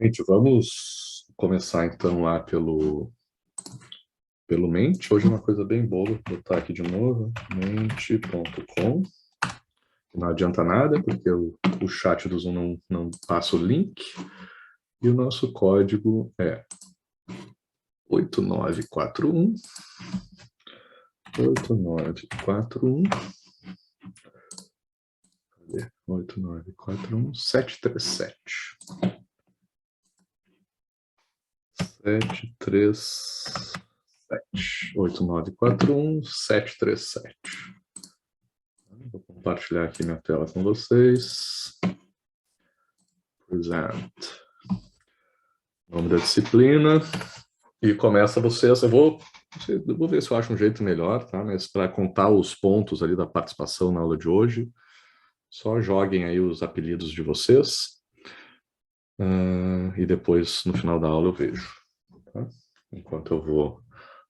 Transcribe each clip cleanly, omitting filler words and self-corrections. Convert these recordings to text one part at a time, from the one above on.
Gente, vamos começar então lá pelo Mente. Hoje é uma coisa bem boa, vou botar aqui de novo, mente.com. Não adianta nada, porque o chat do Zoom não passa o link. E o nosso código é 8941 8941 8941 737 8941 737. Vou compartilhar aqui minha tela com vocês. Present. Nome da disciplina. E começa vocês. Eu vou ver se eu acho um jeito melhor, tá? Mas para contar os pontos ali da participação na aula de hoje, só joguem aí os apelidos de vocês. E depois, no final da aula, eu vejo. Tá? Enquanto eu vou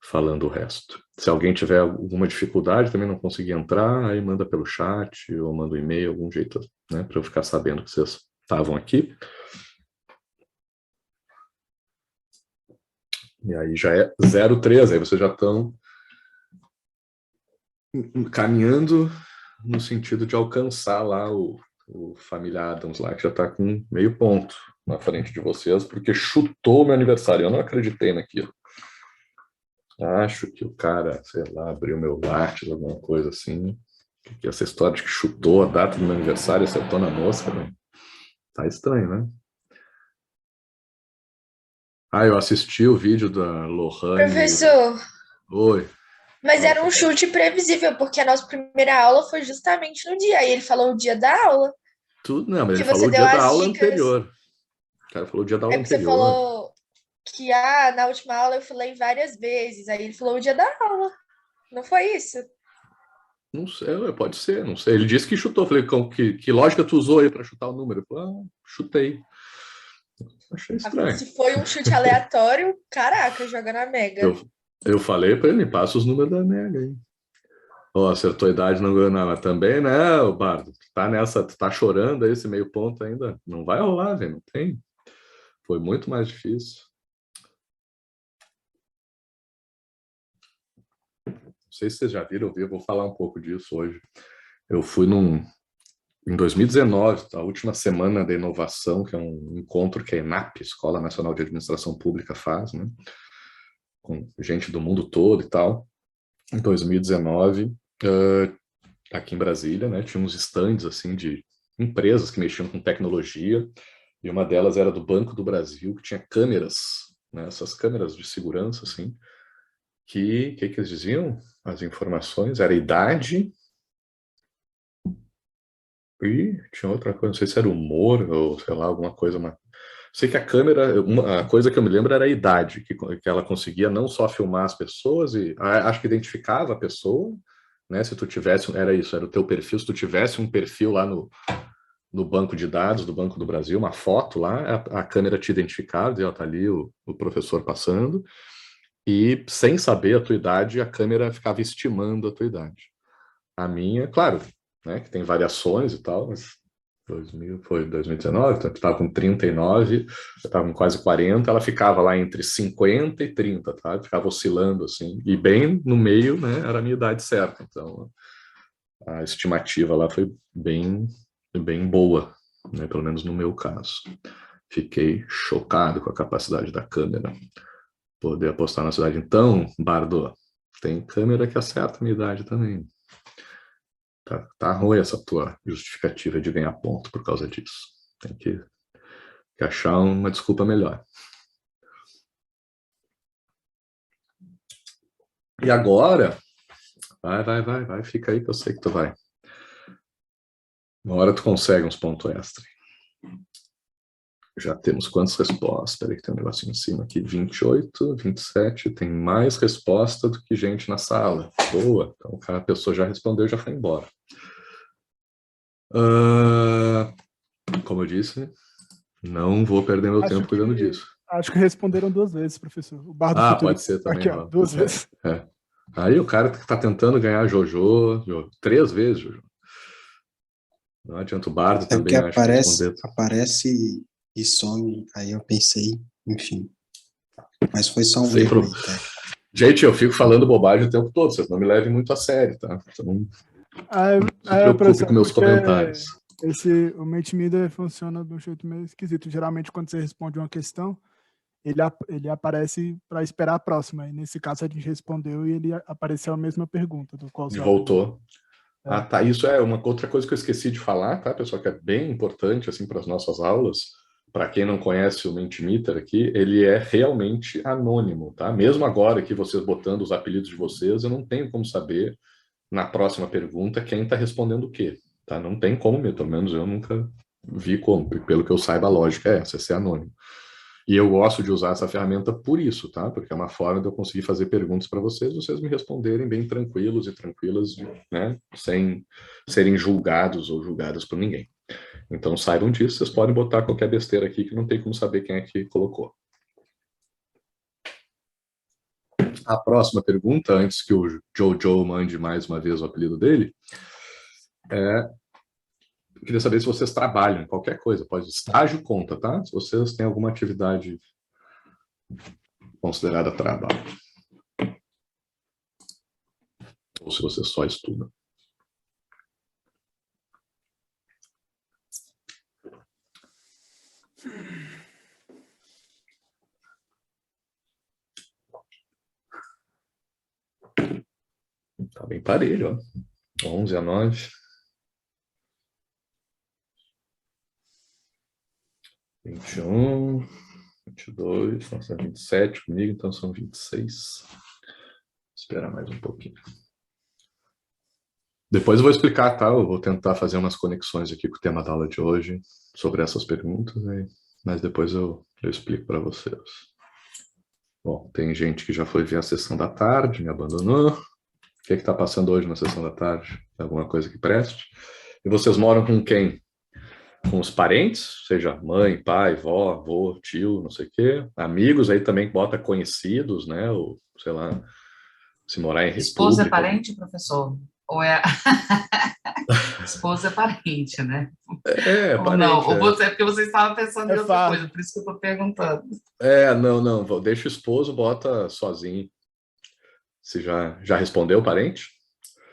falando o resto. Se alguém tiver alguma dificuldade, também não conseguir entrar, aí manda pelo chat ou manda um e-mail, algum jeito, né, para eu ficar sabendo que vocês estavam aqui. E aí já é 03, aí vocês já estão caminhando no sentido de alcançar lá o Família Adams lá, que já está com meio ponto na frente de vocês, porque chutou meu aniversário. Eu não acreditei naquilo. Acho que o cara, sei lá, abriu meu Lattes, alguma coisa assim. Que essa história de que chutou a data do meu aniversário e acertou na mosca, né? Tá estranho, né? Eu assisti o vídeo da Lohane. Professor, Oi. mas Fala, era um chute previsível, porque a nossa primeira aula foi justamente no dia. E ele falou o dia da aula, tudo, não, mas ele que falou você o deu dia da as aula dicas. anterior. O cara falou o dia da É aula porque você anterior. falou que na última aula eu falei várias vezes. Aí ele falou o dia da aula. Não foi isso? Não sei, pode ser, não sei. Ele disse que chutou. Falei, que lógica tu usou aí para chutar o número? Ele falou, chutei. Achei estranho. Se foi um chute aleatório, caraca, joga na Eu, Mega. eu falei para ele, me passa os números da Mega aí. Acertou a idade, não ganhou nada. Também, né, o Bardo? Tu tá nessa, tu tá chorando aí, esse meio ponto ainda. Não vai rolar, velho, não tem. Foi muito mais difícil. Não sei se vocês já viram, eu vou falar um pouco disso hoje. Eu fui em 2019, a última semana da inovação, que é um encontro que a ENAP, Escola Nacional de Administração Pública, faz, né? Com gente do mundo todo e tal. Em 2019, aqui em Brasília, né? Tinha uns stands, assim, de empresas que mexiam com tecnologia, e uma delas era do Banco do Brasil, que tinha câmeras, né? Essas câmeras de segurança, assim, que eles diziam? As informações, era a idade. E tinha outra coisa, não sei se era humor ou sei lá, alguma coisa. Mas... Sei que a câmera, a coisa que eu me lembro era a idade, que ela conseguia não só filmar as pessoas, e acho que identificava a pessoa, né? Se tu tivesse, era isso, era o teu perfil, se tu tivesse um perfil lá no banco de dados do Banco do Brasil, uma foto lá, a câmera te identificava, dizia, ó, tá ali o professor passando, e sem saber a tua idade, a câmera ficava estimando a tua idade. A minha, claro, né, que tem variações e tal, mas 2019, então eu estava com 39, eu estava com quase 40, ela ficava lá entre 50 e 30, tá? Ficava oscilando assim, e bem no meio, né, era a minha idade certa, então a estimativa lá foi bem boa, né, pelo menos no meu caso. Fiquei chocado com a capacidade da câmera, poder apostar na cidade. Então, Bardo, tem câmera que acerta a minha idade também. Tá ruim essa tua justificativa de ganhar ponto por causa disso. Tem que achar uma desculpa melhor. E agora, vai, fica aí que eu sei que tu vai. Uma hora tu consegue uns pontos extra. Já temos quantas respostas? Espera aí que tem um negocinho em cima aqui. 28, 27. Tem mais resposta do que gente na sala. Boa. Então a pessoa já respondeu, já foi embora. Como eu disse, não vou perder meu Acho tempo cuidando que, disso. acho que responderam duas vezes, professor. O Bar do Futuro Pode ser também, aqui, ó, ó. duas vezes. É. Aí o cara que tá tentando ganhar Jojo, 3 vezes, Jojo. Não adianta, o Bardo É o que também, eu acho que aparece, responder. aparece e some. Aí eu pensei, enfim. Mas foi só um Sem erro problema. aí, tá? Gente, eu fico falando bobagem o tempo todo, vocês não me levem muito a sério, tá? Então, não se preocupe Professor, com meus porque comentários. o Mentimeter funciona de um jeito meio esquisito. Geralmente, quando você responde uma questão, ele aparece para esperar a próxima. E nesse caso, a gente respondeu e ele apareceu a mesma pergunta, do qual E você voltou. É. Ah, tá. Isso é uma outra coisa que eu esqueci de falar, tá, pessoal, que é bem importante, assim, para as nossas aulas. Para quem não conhece o Mentimeter aqui, ele é realmente anônimo, tá? Mesmo agora que vocês botando os apelidos de vocês, eu não tenho como saber, na próxima pergunta, quem está respondendo o quê, tá? Não tem como, pelo menos eu nunca vi como. Pelo que eu saiba, a lógica é essa, é ser anônimo. E eu gosto de usar essa ferramenta por isso, tá? Porque é uma forma de eu conseguir fazer perguntas para vocês me responderem bem tranquilos e tranquilas, né? Sem serem julgados ou julgadas por ninguém. Então saibam disso, vocês podem botar qualquer besteira aqui que não tem como saber quem é que colocou. A próxima pergunta, antes que o Jojo mande mais uma vez o apelido dele, eu queria saber se vocês trabalham em qualquer coisa, pode estágio conta, tá? Se vocês têm alguma atividade considerada trabalho. Ou se você só estuda. Tá bem parelho, ó. 11-9. 21, 22, nossa, 27 comigo, então são 26. Vou esperar mais um pouquinho. Depois eu vou explicar, tá? Eu vou tentar fazer umas conexões aqui com o tema da aula de hoje sobre essas perguntas, né? Mas depois eu explico para vocês. Bom, tem gente que já foi ver a sessão da tarde, me abandonou. O que está passando hoje na sessão da tarde? Alguma coisa que preste? E vocês moram com quem? Com os parentes, seja mãe, pai, vó, avô, tio, não sei o quê. Amigos, aí também bota conhecidos, né? Ou, sei lá, se morar em Esposa é república. parente, professor? Ou é... Esposa é parente, né? Ou parente. Não, ou você, porque você estava pensando em outra fácil. coisa, por isso que eu estou perguntando. Não, deixa o esposo, bota sozinho. Você já respondeu o parente?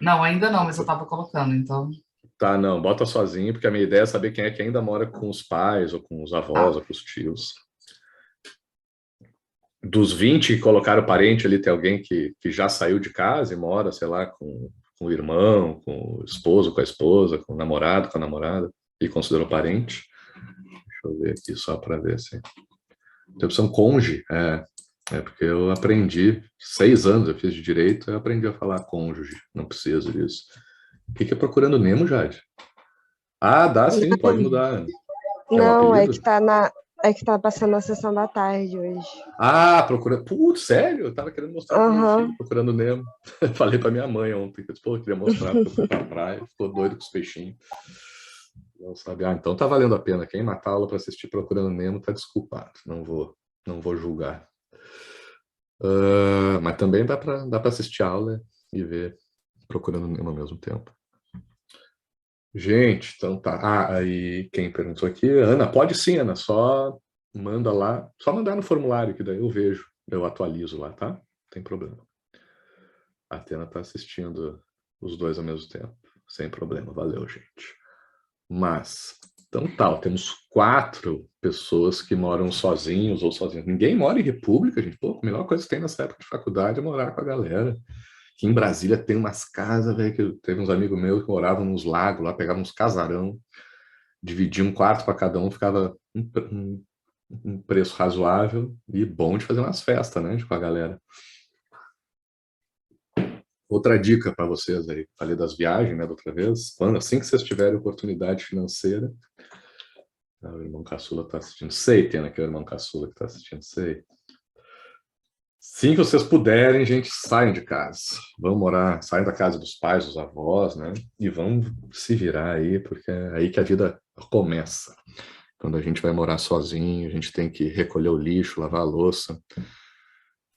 Não, ainda não, mas eu estava colocando, então... Tá, não, bota sozinho, porque a minha ideia é saber quem é que ainda mora com os pais, ou com os avós, ou com os tios. Dos 20 que colocaram parente ali, tem alguém que já saiu de casa e mora, sei lá, com o irmão, com o esposo, com a esposa, com o namorado, com a namorada, e considerou parente. Deixa eu ver aqui só para ver se... Tem opção cônjuge, porque eu aprendi, 6 anos eu fiz de direito, eu aprendi a falar cônjuge, não preciso disso. O que é Procurando Nemo, Jade? Ah, dá sim, pode mudar. Não, é que tá passando a sessão da tarde hoje. Ah, procurando. Putz, sério? Eu tava querendo mostrar pro meu filho, Procurando Nemo. Falei pra minha mãe ontem, que eu queria mostrar porque eu fui pra praia, ficou doido com os peixinhos. Não sabe. Ah, então tá valendo a pena. Quem matar aula pra assistir Procurando Nemo tá desculpado. Não vou julgar. Mas também dá pra assistir a aula e ver Procurando Nemo ao mesmo tempo. Gente, então tá. Aí quem perguntou aqui? Ana, pode sim, Ana. Só manda lá. Só mandar no formulário, que daí eu vejo. Eu atualizo lá, tá? Não tem problema. A Atena tá assistindo os dois ao mesmo tempo. Sem problema. Valeu, gente. Mas, então tá. Temos 4 pessoas que moram sozinhos ou sozinhas. Ninguém mora em república, gente. Pô, a melhor coisa que tem nessa época de faculdade é morar com a galera. Aqui em Brasília tem umas casas, velho, que teve uns amigos meus que moravam nos lagos lá, pegavam uns casarão, dividiam um quarto para cada um, ficava um preço razoável e bom de fazer umas festas, né, com a galera. Outra dica para vocês aí, falei das viagens, né, da outra vez, assim que vocês tiverem oportunidade financeira, o irmão caçula está assistindo, sei, Tena, que é o irmão caçula que está assistindo, sei. Sim, que vocês puderem, gente, saiam de casa. Vão morar, saiam da casa dos pais, dos avós, né? E vão se virar aí, porque é aí que a vida começa. Quando a gente vai morar sozinho, a gente tem que recolher o lixo, lavar a louça.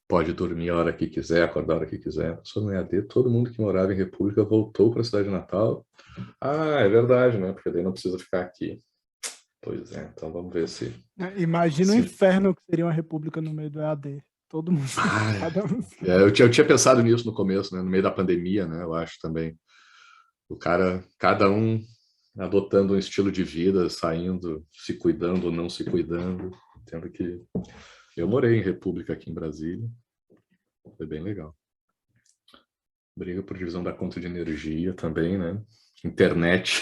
Pode dormir a hora que quiser, acordar a hora que quiser. Só no EAD, todo mundo que morava em República voltou para a cidade natal. Ah, é verdade, né? Porque daí não precisa ficar aqui. Pois é, então vamos ver se... Imagina o Sim. inferno que seria uma república no meio do EAD. Todo mundo. Cada um... eu tinha pensado nisso no começo, né? No meio da pandemia, né? Eu acho também. O cara, cada um adotando um estilo de vida, saindo, se cuidando ou não se cuidando. Tendo que... Eu morei em república aqui em Brasília. Foi bem legal. Briga por divisão da conta de energia também, né? Internet.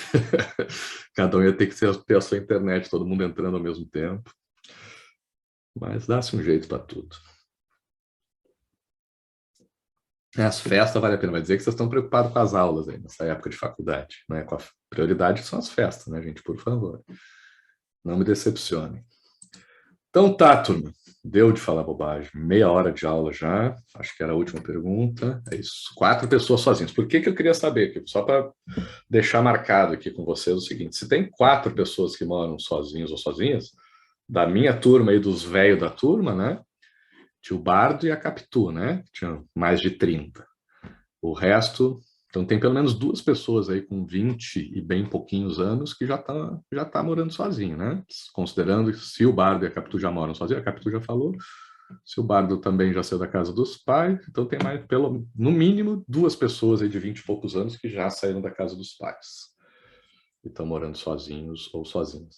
Cada um ia ter que ter a sua internet, todo mundo entrando ao mesmo tempo. Mas dá-se um jeito para tudo. As festas vale a pena, vai dizer que vocês estão preocupados com as aulas aí, nessa época de faculdade. Né? Com a prioridade são as festas, né, gente? Por favor. Não me decepcionem. Então tá, turma. Deu de falar bobagem. Meia hora de aula já. Acho que era a última pergunta. É isso. 4 pessoas sozinhas. Por que eu queria saber? Só para deixar marcado aqui com vocês o seguinte. Se tem 4 pessoas que moram sozinhos ou sozinhas, da minha turma e dos velhos da turma, né? Tinha o Bardo e a Capitu, né? Tinha mais de 30. O resto... Então tem pelo menos 2 pessoas aí com 20 e bem pouquinhos anos que já tá morando sozinho, né? Considerando que se o Bardo e a Capitu já moram sozinhos, a Capitu já falou, se o Bardo também já saiu da casa dos pais, então tem mais, no mínimo, 2 pessoas aí de 20 e poucos anos que já saíram da casa dos pais e estão morando sozinhos ou sozinhas.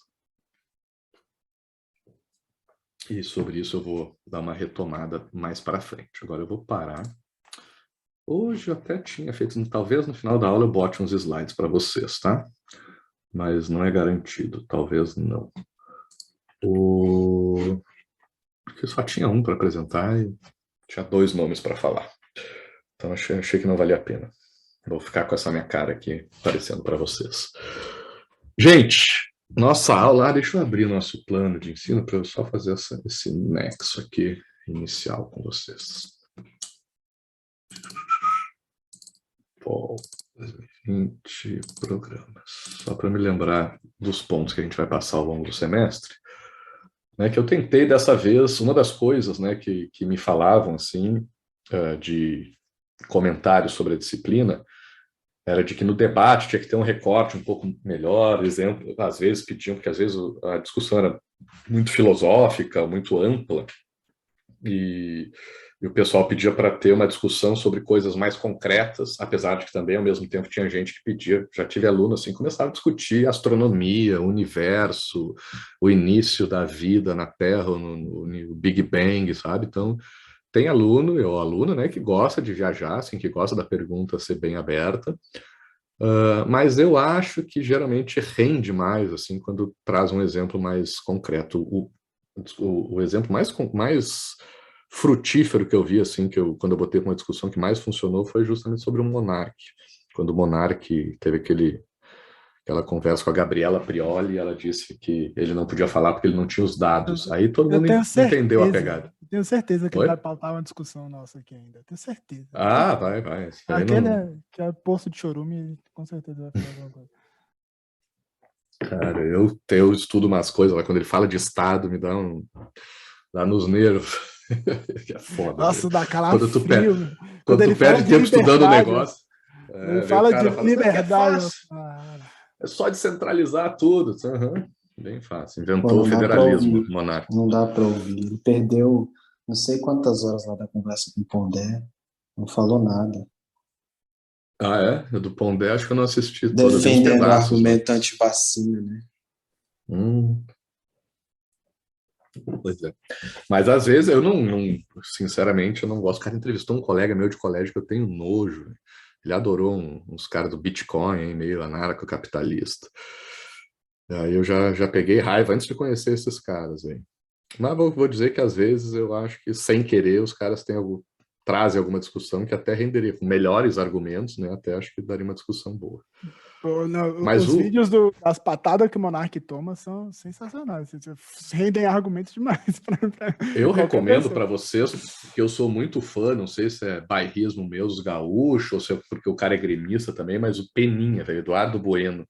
E sobre isso eu vou dar uma retomada mais para frente. Agora eu vou parar. Hoje eu até tinha feito, talvez no final da aula eu bote uns slides para vocês, tá? Mas não é garantido, talvez não. Porque só tinha um para apresentar e tinha 2 nomes para falar. Então achei que não valia a pena. Vou ficar com essa minha cara aqui aparecendo para vocês. Gente, nossa aula, deixa eu abrir nosso plano de ensino para eu só fazer esse nexo aqui inicial com vocês. 2020 programas. Só para me lembrar dos pontos que a gente vai passar ao longo do semestre, né, que eu tentei dessa vez, uma das coisas, né, que me falavam assim, de comentários sobre a disciplina, era de que no debate tinha que ter um recorte um pouco melhor, exemplo, às vezes pediam, porque às vezes a discussão era muito filosófica, muito ampla, e o pessoal pedia para ter uma discussão sobre coisas mais concretas, apesar de que também, ao mesmo tempo, tinha gente que pedia, já tive aluno assim, começava a discutir astronomia, o universo, o início da vida na Terra, no Big Bang, sabe? Então, tem aluno, ou aluna, né, que gosta de viajar, assim, que gosta da pergunta ser bem aberta, mas eu acho que geralmente rende mais, assim, quando traz um exemplo mais concreto. O exemplo mais frutífero que eu vi, assim, quando eu botei uma discussão que mais funcionou, foi justamente sobre o Monark. Quando o Monark teve aquela conversa com a Gabriela Prioli, ela disse que ele não podia falar porque ele não tinha os dados. Aí todo mundo entendeu a pegada. Tenho certeza que Oi? vai pautar uma discussão nossa aqui ainda. Tenho certeza. Ah, vai. Aquele que é Poço de Chorume, com certeza vai fazer alguma coisa. Cara, eu estudo umas coisas lá, quando ele fala de Estado, me dá nos nervos. Que é foda. Nossa, dá calafrio. Quando tu perde tempo estudando o negócio. Ele fala de liberdade. É só descentralizar tudo. Uhum. Bem fácil. Inventou o federalismo, monarca. Não dá para ouvir. Ele perdeu não sei quantas horas lá da conversa com o Pondé. Não falou nada. Ah, é? Do Pondé, acho que eu não assisti. Defendendo o argumento anti-vacina, né? Pois é. Mas às vezes eu não, sinceramente, eu não gosto. O cara entrevistou um colega meu de colégio que eu tenho nojo. Ele adorou uns caras do Bitcoin, meio anarcocapitalista. Aí eu já peguei raiva antes de conhecer esses caras aí. Mas vou dizer que às vezes eu acho que, sem querer, os caras trazem alguma discussão que até renderia com melhores argumentos, né? Até acho que daria uma discussão boa. Mas os vídeos das patadas que o Monark toma são sensacionais. Rendem argumentos demais. Eu recomendo para vocês, que eu sou muito fã, não sei se é bairrismo meu, dos gaúchos, ou se é porque o cara é gremista também, mas o Peninha, Eduardo Bueno,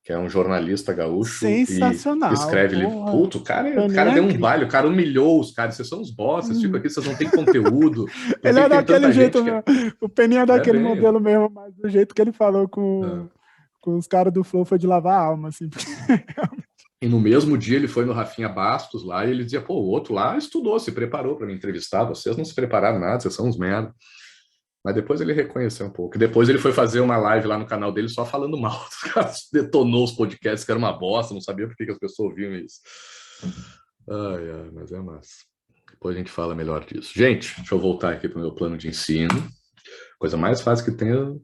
que é um jornalista gaúcho. Sensacional. E escreve livro. Puto, o cara deu um baile, o cara humilhou os caras. Vocês são uns bosta, vocês ficam aqui, vocês não têm conteúdo. Ele é daquele jeito mesmo. O Peninha é daquele modelo mesmo, mas do jeito que ele falou com os caras do Flow foi de lavar a alma, assim. E no mesmo dia ele foi no Rafinha Bastos lá e ele dizia, pô, o outro lá estudou, se preparou para me entrevistar, vocês não se prepararam nada, vocês são uns merda. Mas depois ele reconheceu um pouco. Depois ele foi fazer uma live lá no canal dele só falando mal dos caras, detonou os podcasts, que era uma bosta, não sabia por que as pessoas ouviam isso. Ai, mas é massa. Depois a gente fala melhor disso. Gente, deixa eu voltar aqui para o meu plano de ensino. Coisa mais fácil que tem é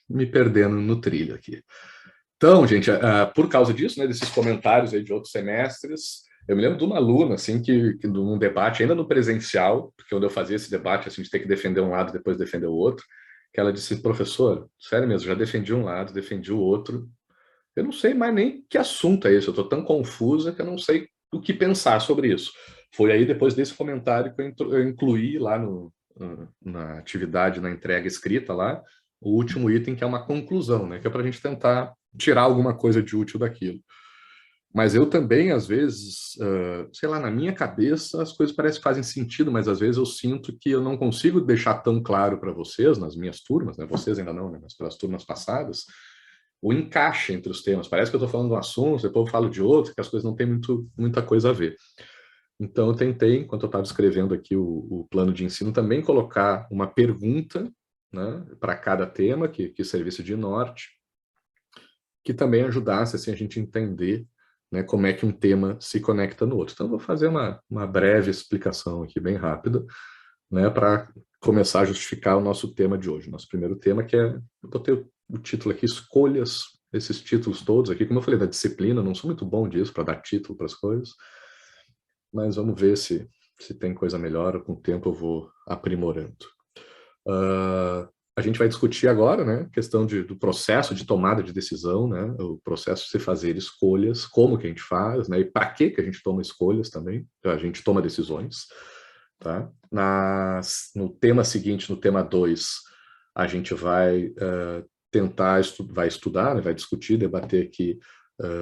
me perdendo no trilho aqui. Então, gente, por causa disso, né, desses comentários aí de outros semestres, eu me lembro de uma aluna, assim, que num debate, ainda no presencial, porque quando eu fazia esse debate, assim, de ter que defender um lado e depois defender o outro, que ela disse, professor, sério mesmo, já defendi um lado, defendi o outro, eu não sei mais nem que assunto é esse, eu estou tão confusa que eu não sei o que pensar sobre isso. Foi aí, depois desse comentário, que eu incluí lá na atividade, na entrega escrita lá, o último item, que é uma conclusão, né, que é para a gente tentar tirar alguma coisa de útil daquilo. Mas eu também, às vezes, sei lá, na minha cabeça as coisas parecem que fazem sentido, mas às vezes eu sinto que eu não consigo deixar tão claro para vocês, nas minhas turmas, né? Vocês ainda não, né? Mas para as turmas passadas, o encaixe entre os temas. Parece que eu estou falando de um assunto, depois eu falo de outro, que as coisas não têm muita coisa a ver. Então eu tentei, enquanto eu estava escrevendo aqui o plano de ensino, também colocar uma pergunta, né, para cada tema, que servisse de norte, que também ajudasse assim, a gente entender, né, como é que um tema se conecta no outro. Então, eu vou fazer uma breve explicação aqui, bem rápida, né, para começar a justificar o nosso tema de hoje. Nosso primeiro tema, que é, eu botei o título aqui, escolhas, esses títulos todos aqui, como eu falei da disciplina, não sou muito bom disso, para dar título para as coisas, mas vamos ver se tem coisa melhor, com o tempo eu vou aprimorando. A gente vai discutir agora, né, a questão do processo de tomada de decisão, né, o processo de se fazer escolhas, como que a gente faz, né, e para que a gente toma escolhas também, a gente toma decisões, tá? No tema seguinte, no tema 2, a gente vai vai estudar, né, vai discutir, debater aqui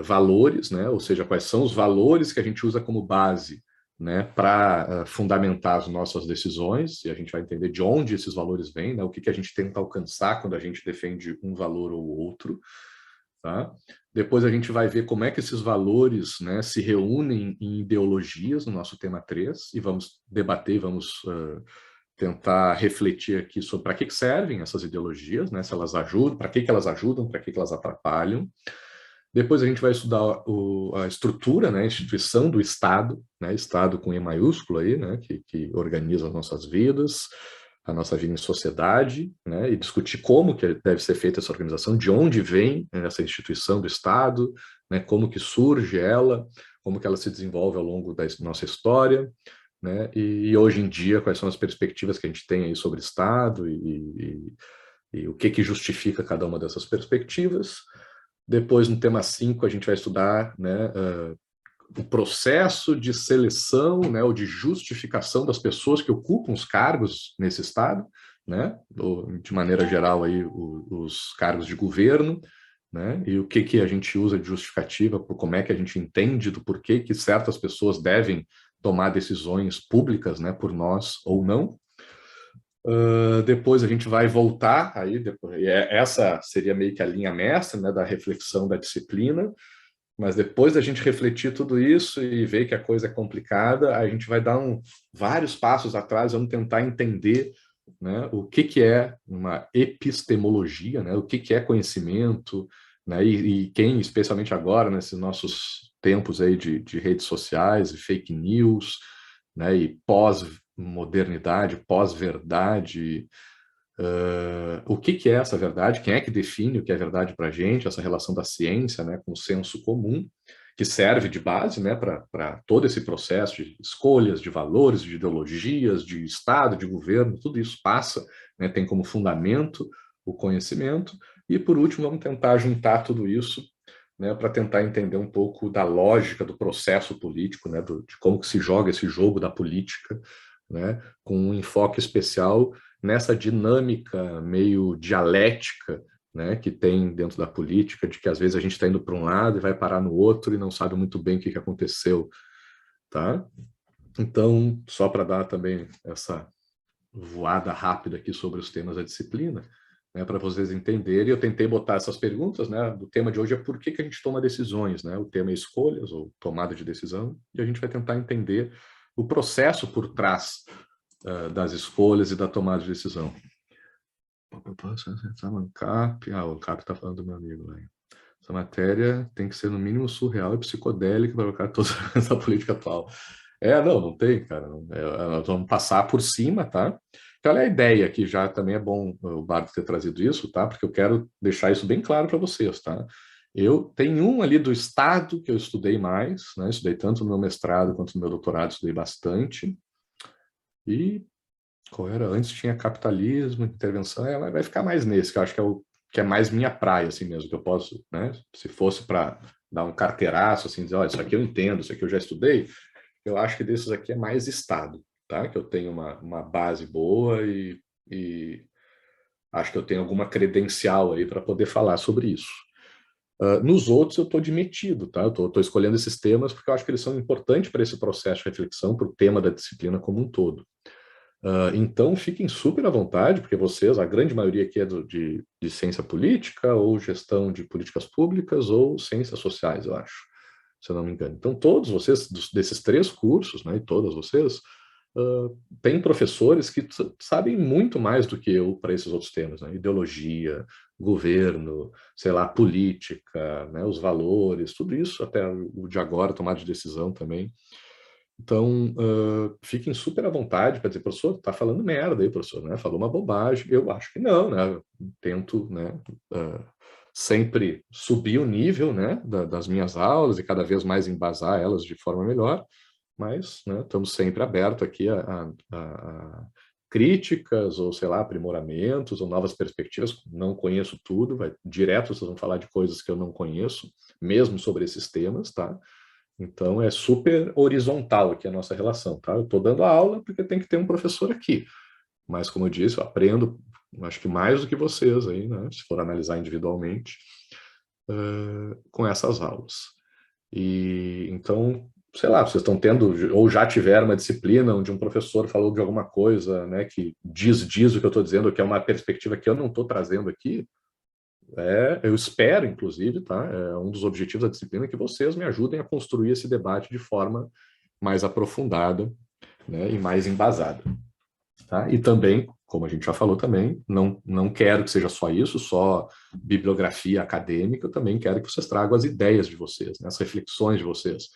valores, né, ou seja, quais são os valores que a gente usa como base, né, para fundamentar as nossas decisões, e a gente vai entender de onde esses valores vêm, né, o que a gente tenta alcançar quando a gente defende um valor ou outro. Tá? Depois a gente vai ver como é que esses valores, né, se reúnem em ideologias no nosso tema 3, e vamos debater, vamos tentar refletir aqui sobre para que servem essas ideologias, né, se elas ajudam, para que elas ajudam, para que elas atrapalham. Depois a gente vai estudar a estrutura, né, a instituição do Estado, né, Estado com E maiúsculo aí, né, que organiza as nossas vidas, a nossa vida em sociedade, né, e discutir como que deve ser feita essa organização, de onde vem essa instituição do Estado, né, como que surge ela, como que ela se desenvolve ao longo da nossa história, né, e hoje em dia quais são as perspectivas que a gente tem aí sobre o Estado e o que justifica cada uma dessas perspectivas. Depois, no tema 5, a gente vai estudar, né, o processo de seleção, né, ou de justificação das pessoas que ocupam os cargos nesse Estado, né, de maneira geral, aí, os cargos de governo, né, e o que a gente usa de justificativa, como é que a gente entende do porquê que certas pessoas devem tomar decisões públicas, né, por nós ou não. Depois a gente vai voltar, aí essa seria meio que a linha mestra, né, da reflexão da disciplina, mas depois da gente refletir tudo isso e ver que a coisa é complicada, a gente vai dar vários passos atrás, vamos tentar entender, né, o que é uma epistemologia, né, o que é conhecimento, né, e quem, especialmente agora, nesses nossos tempos aí de redes sociais e fake news, né, e pós-modernidade, pós-verdade, o que é essa verdade, quem é que define o que é verdade para a gente, essa relação da ciência, né, com o senso comum, que serve de base, né, para todo esse processo de escolhas, de valores, de ideologias, de Estado, de governo, tudo isso passa, né, tem como fundamento o conhecimento, e por último vamos tentar juntar tudo isso, né, para tentar entender um pouco da lógica do processo político, né, de como que se joga esse jogo da política, né, com um enfoque especial nessa dinâmica meio dialética, né, que tem dentro da política, de que às vezes a gente está indo para um lado e vai parar no outro e não sabe muito bem o que aconteceu, tá? Então, só para dar também essa voada rápida aqui sobre os temas da disciplina, né, para vocês entenderem. Eu tentei botar essas perguntas, né? O tema de hoje é por que que a gente toma decisões, né? O tema é escolhas ou tomada de decisão, e a gente vai tentar entender o processo por trás das escolhas e da tomada de decisão. O ANCAP está falando do meu amigo lá. Essa matéria tem que ser no mínimo surreal e psicodélica para colocar toda essa política atual. Não tem, cara. Nós vamos passar por cima, tá? Então, olha a ideia aqui, já também é bom o Bardo ter trazido isso, tá? Porque eu quero deixar isso bem claro para vocês, tá? Eu tenho um ali do Estado que eu estudei mais, né? Estudei tanto no meu mestrado quanto no meu doutorado, estudei bastante. E qual era? Antes tinha capitalismo, intervenção, vai ficar mais nesse, que eu acho que é mais minha praia, assim mesmo, que eu posso, né? Se fosse para dar um carteiraço, assim, dizer, olha, isso aqui eu entendo, isso aqui eu já estudei, eu acho que desses aqui é mais Estado, tá? Que eu tenho uma base boa e acho que eu tenho alguma credencial aí para poder falar sobre isso. Nos outros eu estou de metido, tá? Eu estou escolhendo esses temas porque eu acho que eles são importantes para esse processo de reflexão, para o tema da disciplina como um todo. Então, fiquem super à vontade, porque vocês, a grande maioria aqui é de ciência política, ou gestão de políticas públicas, ou ciências sociais, eu acho, se eu não me engano. Então, todos vocês, desses 3 cursos, né, e todas vocês, têm professores que sabem muito mais do que eu para esses outros temas, né? Ideologia, governo, sei lá, política, né, os valores, tudo isso, até o de agora, tomada de decisão também. Então, fiquem super à vontade para dizer, professor, tá falando merda aí, professor, né? Falou uma bobagem. Eu acho que não, né? Eu tento, né, sempre subir o nível, né, das minhas aulas e cada vez mais embasar elas de forma melhor, mas, né, estamos sempre abertos aqui a críticas ou, sei lá, aprimoramentos ou novas perspectivas. Não conheço tudo, direto vocês vão falar de coisas que eu não conheço, mesmo sobre esses temas, tá? Então, é super horizontal aqui a nossa relação, tá? Eu estou dando a aula porque tem que ter um professor aqui. Mas, como eu disse, eu aprendo, acho que mais do que vocês aí, né? Se for analisar individualmente, com essas aulas. E, então, sei lá, vocês estão tendo, ou já tiveram uma disciplina onde um professor falou de alguma coisa, né? Que diz o que eu estou dizendo, que é uma perspectiva que eu não estou trazendo aqui. Eu espero, inclusive, tá? É um dos objetivos da disciplina que vocês me ajudem a construir esse debate de forma mais aprofundada, né, e mais embasada. Tá? E também, como a gente já falou também, não quero que seja só isso, só bibliografia acadêmica, eu também quero que vocês tragam as ideias de vocês, né, as reflexões de vocês,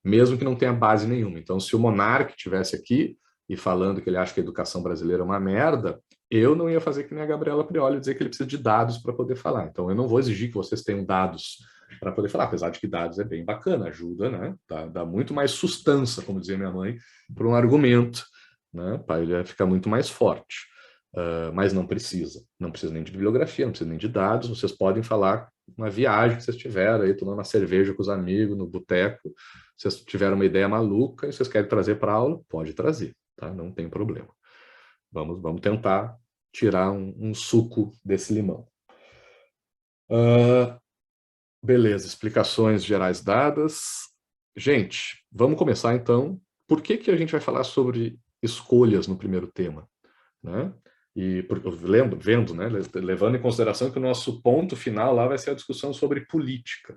mesmo que não tenha base nenhuma. Então, se o Monark estivesse aqui e falando que ele acha que a educação brasileira é uma merda, eu não ia fazer que nem a Gabriela Prioli dizer que ele precisa de dados para poder falar. Então, eu não vou exigir que vocês tenham dados para poder falar, apesar de que dados é bem bacana, ajuda, né? Dá muito mais sustância, como dizia minha mãe, para um argumento, né? Para ele ficar muito mais forte. Mas não precisa nem de bibliografia, não precisa nem de dados, vocês podem falar uma viagem que vocês tiveram aí, tomando uma cerveja com os amigos, no boteco, vocês tiveram uma ideia maluca e vocês querem trazer para aula, pode trazer, tá? Não tem problema. Vamos tentar tirar um suco desse limão. Beleza, explicações gerais dadas. Gente, vamos começar então. Por que a gente vai falar sobre escolhas no primeiro tema, né? E vendo, né, levando em consideração que o nosso ponto final lá vai ser a discussão sobre política,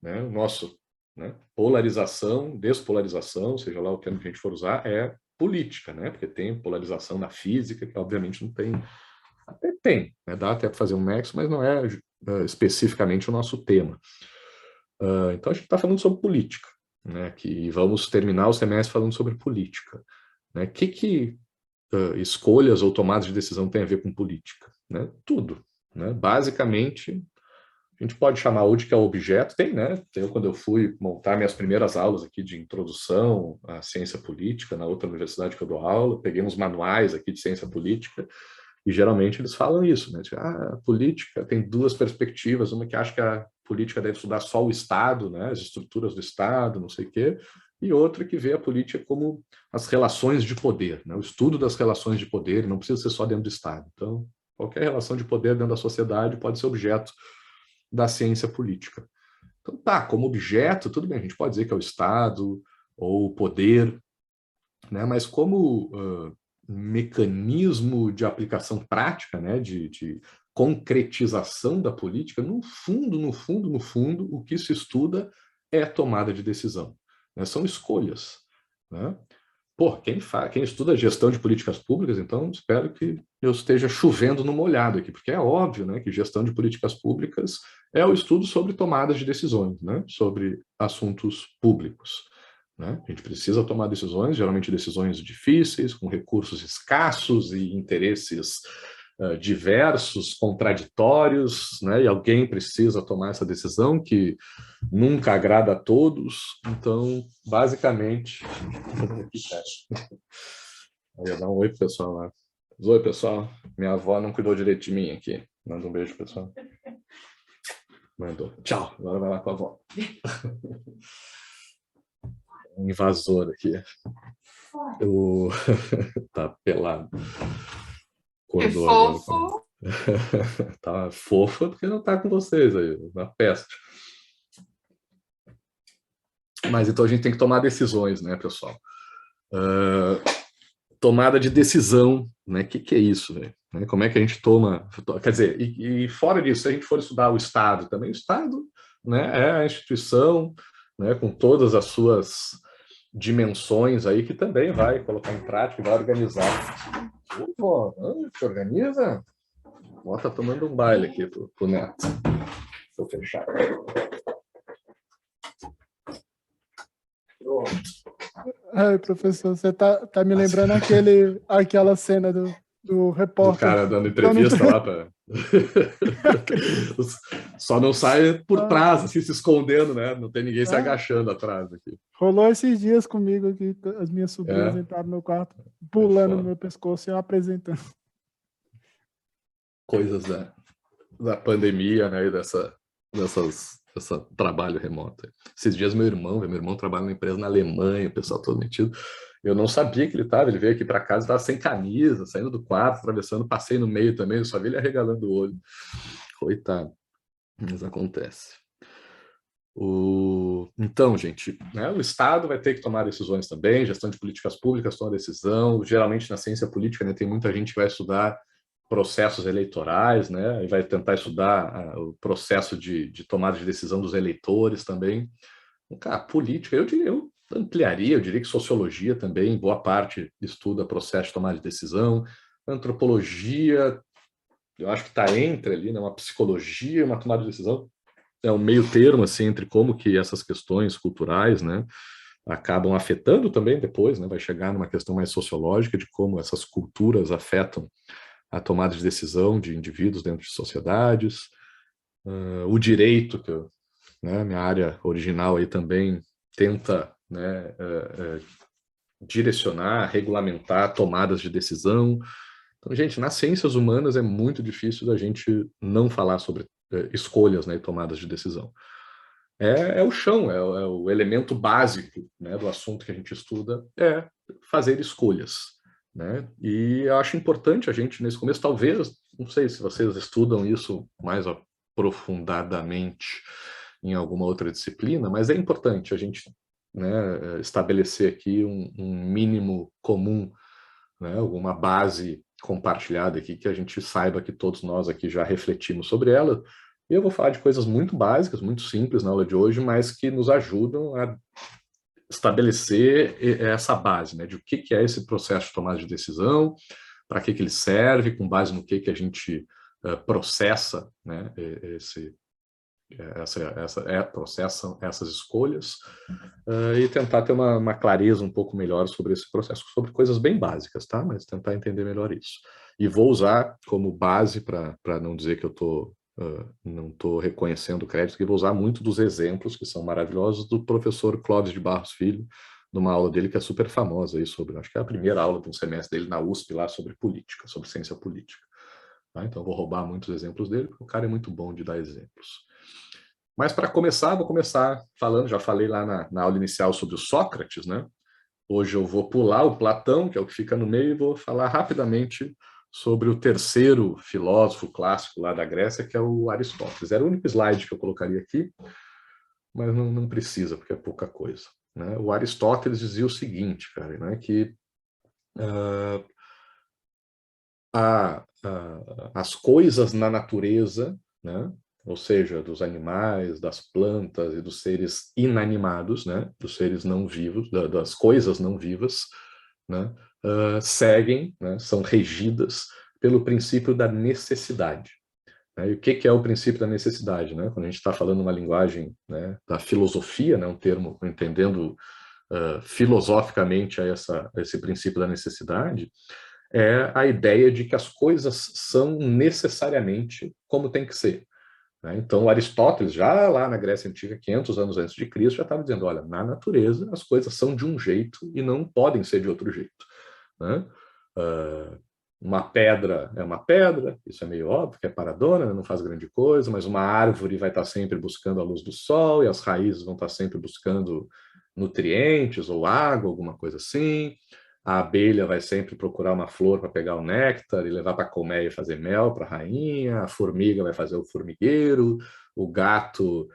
né? O nosso, né, polarização, despolarização, seja lá o termo que a gente for usar, é política, né? Porque tem polarização na física, que obviamente não tem. Até tem, né? Dá até para fazer um nexo, mas não é especificamente o nosso tema. Então a gente está falando sobre política, né? Que vamos terminar o semestre falando sobre política, né? Que escolhas ou tomadas de decisão tem a ver com política, né? Tudo, né? Basicamente, a gente pode chamar ou de que é objeto, tem, né? Quando eu fui montar minhas primeiras aulas aqui de introdução à ciência política, na outra universidade que eu dou aula, peguei uns manuais aqui de ciência política, e geralmente eles falam isso, né? A política tem 2 perspectivas, uma que acha que a política deve estudar só o Estado, né? As estruturas do Estado, não sei o quê, e outra que vê a política como as relações de poder, né? O estudo das relações de poder, não precisa ser só dentro do Estado. Então, qualquer relação de poder dentro da sociedade pode ser objeto da ciência política. Então, como objeto, tudo bem, a gente pode dizer que é o Estado ou o poder, né? Mas como mecanismo de aplicação prática, né? De concretização da política, no fundo, o que se estuda é tomada de decisão, né? São escolhas, né? Pô, quem estuda gestão de políticas públicas, então espero que eu esteja chovendo no molhado aqui, porque é óbvio, né, que gestão de políticas públicas é o estudo sobre tomadas de decisões, né, sobre assuntos públicos, né? A gente precisa tomar decisões, geralmente decisões difíceis, com recursos escassos e interesses diversos, contraditórios, né? E alguém precisa tomar essa decisão que nunca agrada a todos. Então, basicamente... Eu ia dar um oi pro pessoal lá. Oi, pessoal. Minha avó não cuidou direito de mim aqui. Manda um beijo, pessoal. Mandou. Tchau. Agora vai lá com a avó. Um invasor aqui. Tá pelado. Que fofo. Tá fofa porque não tá com vocês aí, na peste. Mas então a gente tem que tomar decisões, né, pessoal? Tomada de decisão, né? O que é isso, velho? Como é que a gente toma... Quer dizer, e fora disso, se a gente for estudar o Estado também, o Estado, né, é a instituição, né, com todas as suas dimensões aí, que também vai colocar em prática, vai organizar. Vó, te organiza? Vó tá tomando um baile aqui pro neto. Deixa eu fechar. Ai, professor, você tá me lembrando aquela cena do repórter. O cara dando entrevista lá para... Só não sai por trás, assim, se escondendo, né? Não tem ninguém se agachando atrás aqui. Rolou esses dias comigo aqui, as minhas sobrinhas entraram no meu quarto, pulando no meu pescoço e eu apresentando. Coisas da pandemia, né? E desse trabalho remoto. Esses dias meu irmão trabalha numa empresa na Alemanha, o pessoal todo metido. Eu não sabia que ele veio aqui para casa, estava sem camisa, saindo do quarto, atravessando, passei no meio também, eu só vi ele arregalando o olho. Coitado, mas acontece. Então, gente, né, o Estado vai ter que tomar decisões também, gestão de políticas públicas toma decisão, geralmente na ciência política, né, tem muita gente que vai estudar processos eleitorais, né, e vai tentar estudar o processo de tomada de decisão dos eleitores também. Cara, política, eu ampliaria, eu diria que sociologia também, boa parte estuda processo de tomada de decisão, antropologia, eu acho que está entre ali, né, uma psicologia e uma tomada de decisão, é um meio termo, assim, entre como que essas questões culturais, né, acabam afetando também depois, né, vai chegar numa questão mais sociológica de como essas culturas afetam a tomada de decisão de indivíduos dentro de sociedades, o direito, que né, minha área original aí também tenta, né, direcionar, regulamentar tomadas de decisão. Então, gente, nas ciências humanas é muito difícil da gente não falar sobre escolhas, né, e tomadas de decisão. É o chão, é o elemento básico, né, do assunto que a gente estuda, é fazer escolhas, né? E eu acho importante a gente, nesse começo, talvez, não sei se vocês estudam isso mais aprofundadamente em alguma outra disciplina, mas é importante a gente, né, estabelecer aqui um mínimo comum, né, alguma base compartilhada aqui, que a gente saiba que todos nós aqui já refletimos sobre ela. E eu vou falar de coisas muito básicas, muito simples na aula de hoje, mas que nos ajudam a estabelecer essa base, né, de o que é esse processo de tomada de decisão, para que ele serve, com base no que a gente processa, né, processam essas escolhas, e tentar ter uma clareza um pouco melhor sobre esse processo, sobre coisas bem básicas, tá? Mas tentar entender melhor isso. E vou usar como base, para não dizer que eu não estou reconhecendo o crédito, que vou usar muito dos exemplos, que são maravilhosos, do professor Clóvis de Barros Filho, numa aula dele que é super famosa, aí sobre, acho que é a primeira aula de um semestre dele na USP, lá sobre política, sobre ciência política. Tá? Então, vou roubar muitos exemplos dele, porque o cara é muito bom de dar exemplos. Mas, para começar, vou começar falando, já falei lá na aula inicial sobre o Sócrates, né? Hoje eu vou pular o Platão, que é o que fica no meio, e vou falar rapidamente sobre o terceiro filósofo clássico lá da Grécia, que é o Aristóteles. Era o único slide que eu colocaria aqui, mas não precisa, porque é pouca coisa, né? O Aristóteles dizia o seguinte, cara, né, que as coisas na natureza, né? Ou seja, dos animais, das plantas e dos seres inanimados, né? Dos seres não vivos, das coisas não vivas, né? Seguem, né? São regidas pelo princípio da necessidade. Né? E o que é o princípio da necessidade? Né? Quando a gente está falando uma linguagem, né, da filosofia, né, um termo entendendo filosoficamente a esse princípio da necessidade, é a ideia de que as coisas são necessariamente como tem que ser. Né? Então, Aristóteles, já lá na Grécia Antiga, 500 anos antes de Cristo, já estava dizendo, olha, na natureza as coisas são de um jeito e não podem ser de outro jeito. Né? Uma pedra é uma pedra, isso é meio óbvio, que é paradona, não faz grande coisa, mas uma árvore vai estar sempre buscando a luz do sol e as raízes vão estar sempre buscando nutrientes ou água, alguma coisa assim. A abelha vai sempre procurar uma flor para pegar o néctar e levar para a colmeia e fazer mel para a rainha. A formiga vai fazer o formigueiro. O gato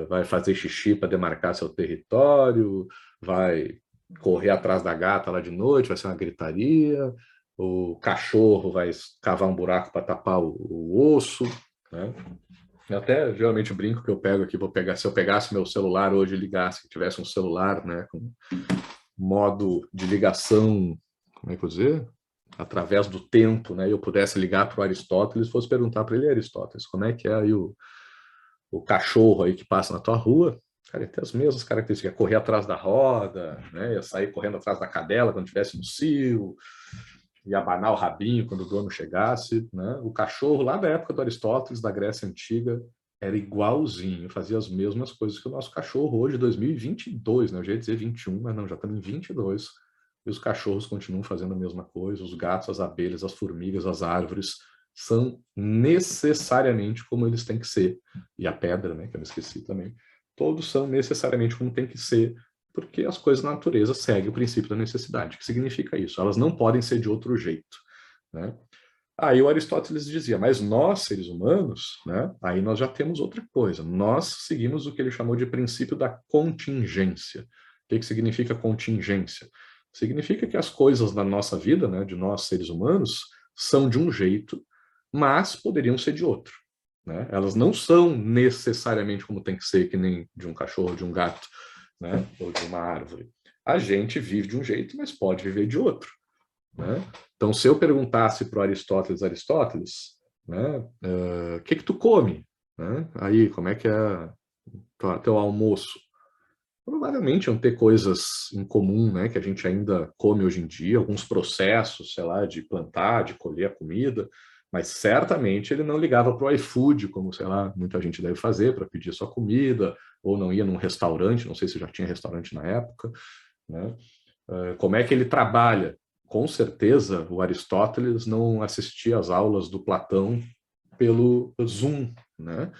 vai fazer xixi para demarcar seu território. Vai correr atrás da gata lá de noite, vai ser uma gritaria. O cachorro vai cavar um buraco para tapar o osso. Né? Eu até geralmente brinco que eu pego aqui, se eu pegasse meu celular hoje e ligasse, tivesse um celular, né, com modo de ligação, como é que eu vou dizer? Através do tempo, né? E eu pudesse ligar para o Aristóteles, fosse perguntar para ele, Aristóteles, como é que é aí o cachorro aí que passa na tua rua? Cara, ele tem as mesmas características, ia correr atrás da roda, né? Ia sair correndo atrás da cadela quando estivesse no cio, ia abanar o rabinho quando o dono chegasse, né? O cachorro lá da época do Aristóteles, da Grécia Antiga, era igualzinho, fazia as mesmas coisas que o nosso cachorro hoje, 2022, né? Eu já ia dizer 21, mas não, já estamos em 22. E os cachorros continuam fazendo a mesma coisa, os gatos, as abelhas, as formigas, as árvores, são necessariamente como eles têm que ser. E a pedra, né, que eu me esqueci também, todos são necessariamente como tem que ser, porque as coisas da natureza seguem o princípio da necessidade. O que significa isso? Elas não podem ser de outro jeito, né? Aí o Aristóteles dizia, mas nós, seres humanos, né, aí nós já temos outra coisa. Nós seguimos o que ele chamou de princípio da contingência. O que significa contingência? Significa que as coisas na nossa vida, né, de nós, seres humanos, são de um jeito, mas poderiam ser de outro. Né? Elas não são necessariamente como tem que ser, que nem de um cachorro, de um gato, né, ou de uma árvore. A gente vive de um jeito, mas pode viver de outro. Né? Então, se eu perguntasse para o Aristóteles, né, que tu come? Né? Aí, como é que é teu almoço? Provavelmente iam ter coisas em comum, né, que a gente ainda come hoje em dia, alguns processos, sei lá, de plantar, de colher a comida, mas certamente ele não ligava para o iFood, como, sei lá, muita gente deve fazer, para pedir sua comida, ou não ia num restaurante, não sei se já tinha restaurante na época. Né? Como é que ele trabalha? Com certeza, o Aristóteles não assistia às aulas do Platão pelo Zoom, né?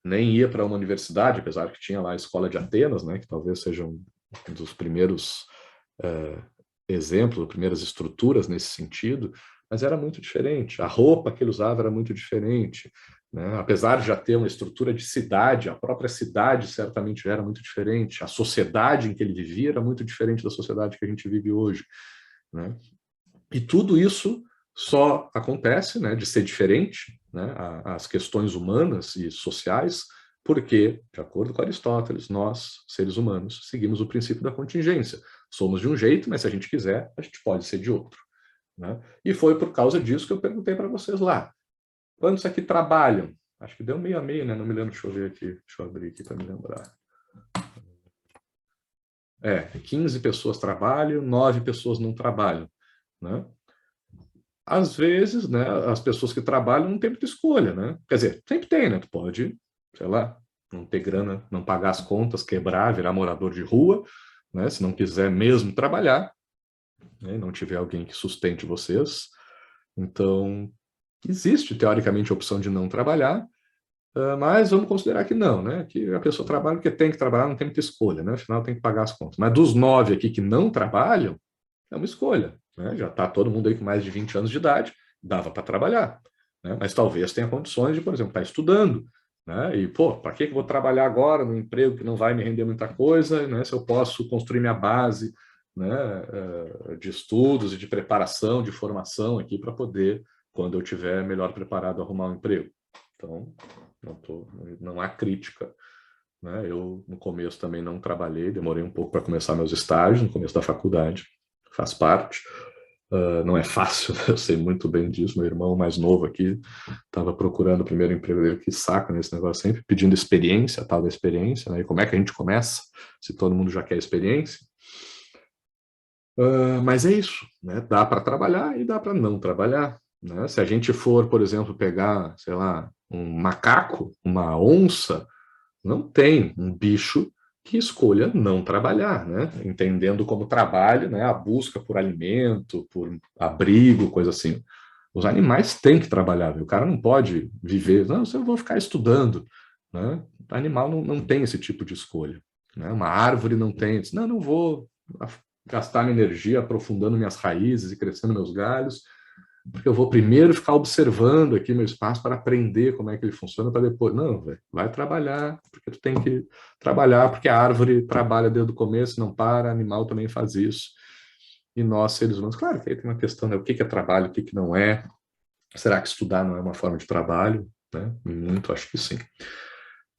Nem ia para uma universidade, apesar que tinha lá a Escola de Atenas, né? Que talvez seja um dos primeiros exemplos, primeiras estruturas nesse sentido, mas era muito diferente. A roupa que ele usava era muito diferente. Né? Apesar de já ter uma estrutura de cidade, a própria cidade certamente era muito diferente. A sociedade em que ele vivia era muito diferente da sociedade que a gente vive hoje. Né? E tudo isso só acontece, né, de ser diferente, né, as questões humanas e sociais, porque, de acordo com Aristóteles, nós, seres humanos, seguimos o princípio da contingência. Somos de um jeito, mas se a gente quiser, a gente pode ser de outro. Né? E foi por causa disso que eu perguntei para vocês lá. Quantos aqui trabalham? Acho que deu meio a meio, né? Não me lembro, deixa eu ver aqui, deixa eu abrir aqui para me lembrar. 15 pessoas trabalham, 9 pessoas não trabalham. Né? Às vezes, né, as pessoas que trabalham não têm muita escolha, né? Quer dizer, sempre tem, né? Tu pode, sei lá, não ter grana, não pagar as contas, quebrar, virar morador de rua, né? Se não quiser mesmo trabalhar, né? Não tiver alguém que sustente vocês. Então, existe, teoricamente, a opção de não trabalhar, mas vamos considerar que não, né? Que a pessoa trabalha porque tem que trabalhar, não tem muita escolha, né? Afinal, tem que pagar as contas. Mas dos 9 aqui que não trabalham, é uma escolha. Né? Já está todo mundo aí com mais de 20 anos de idade, dava para trabalhar. Né? Mas talvez tenha condições de, por exemplo, estar estudando. Né? E, pô, para que eu vou trabalhar agora num emprego que não vai me render muita coisa, né? Se eu posso construir minha base, né, de estudos e de preparação, de formação aqui para poder quando eu tiver melhor preparado a arrumar um emprego. Então, não há crítica, né? Eu, no começo, também não trabalhei, demorei um pouco para começar meus estágios, no começo da faculdade, faz parte. Não é fácil, eu sei muito bem disso. Meu irmão mais novo aqui estava procurando o primeiro emprego dele, que saco nesse negócio, sempre pedindo experiência, a tal da experiência, né? E como é que a gente começa, se todo mundo já quer experiência? Mas é isso, né? Dá para trabalhar e dá para não trabalhar, né? Se a gente for, por exemplo, pegar, sei lá, um macaco, uma onça, não tem um bicho que escolha não trabalhar, né? Entendendo como trabalho, né? A busca por alimento, por abrigo, coisa assim. Os animais têm que trabalhar, viu? O cara não pode viver, não, eu vou ficar estudando, né? O animal não tem esse tipo de escolha, né? Uma árvore não tem, não vou gastar minha energia aprofundando minhas raízes e crescendo meus galhos, porque eu vou primeiro ficar observando aqui meu espaço para aprender como é que ele funciona, para depois, não, véio, vai trabalhar, porque tu tem que trabalhar, porque a árvore trabalha desde o começo, não para, animal também faz isso. E nós, seres humanos, claro que aí tem uma questão, né? O que é trabalho, o que não é? Será que estudar não é uma forma de trabalho? Né? Muito, acho que sim.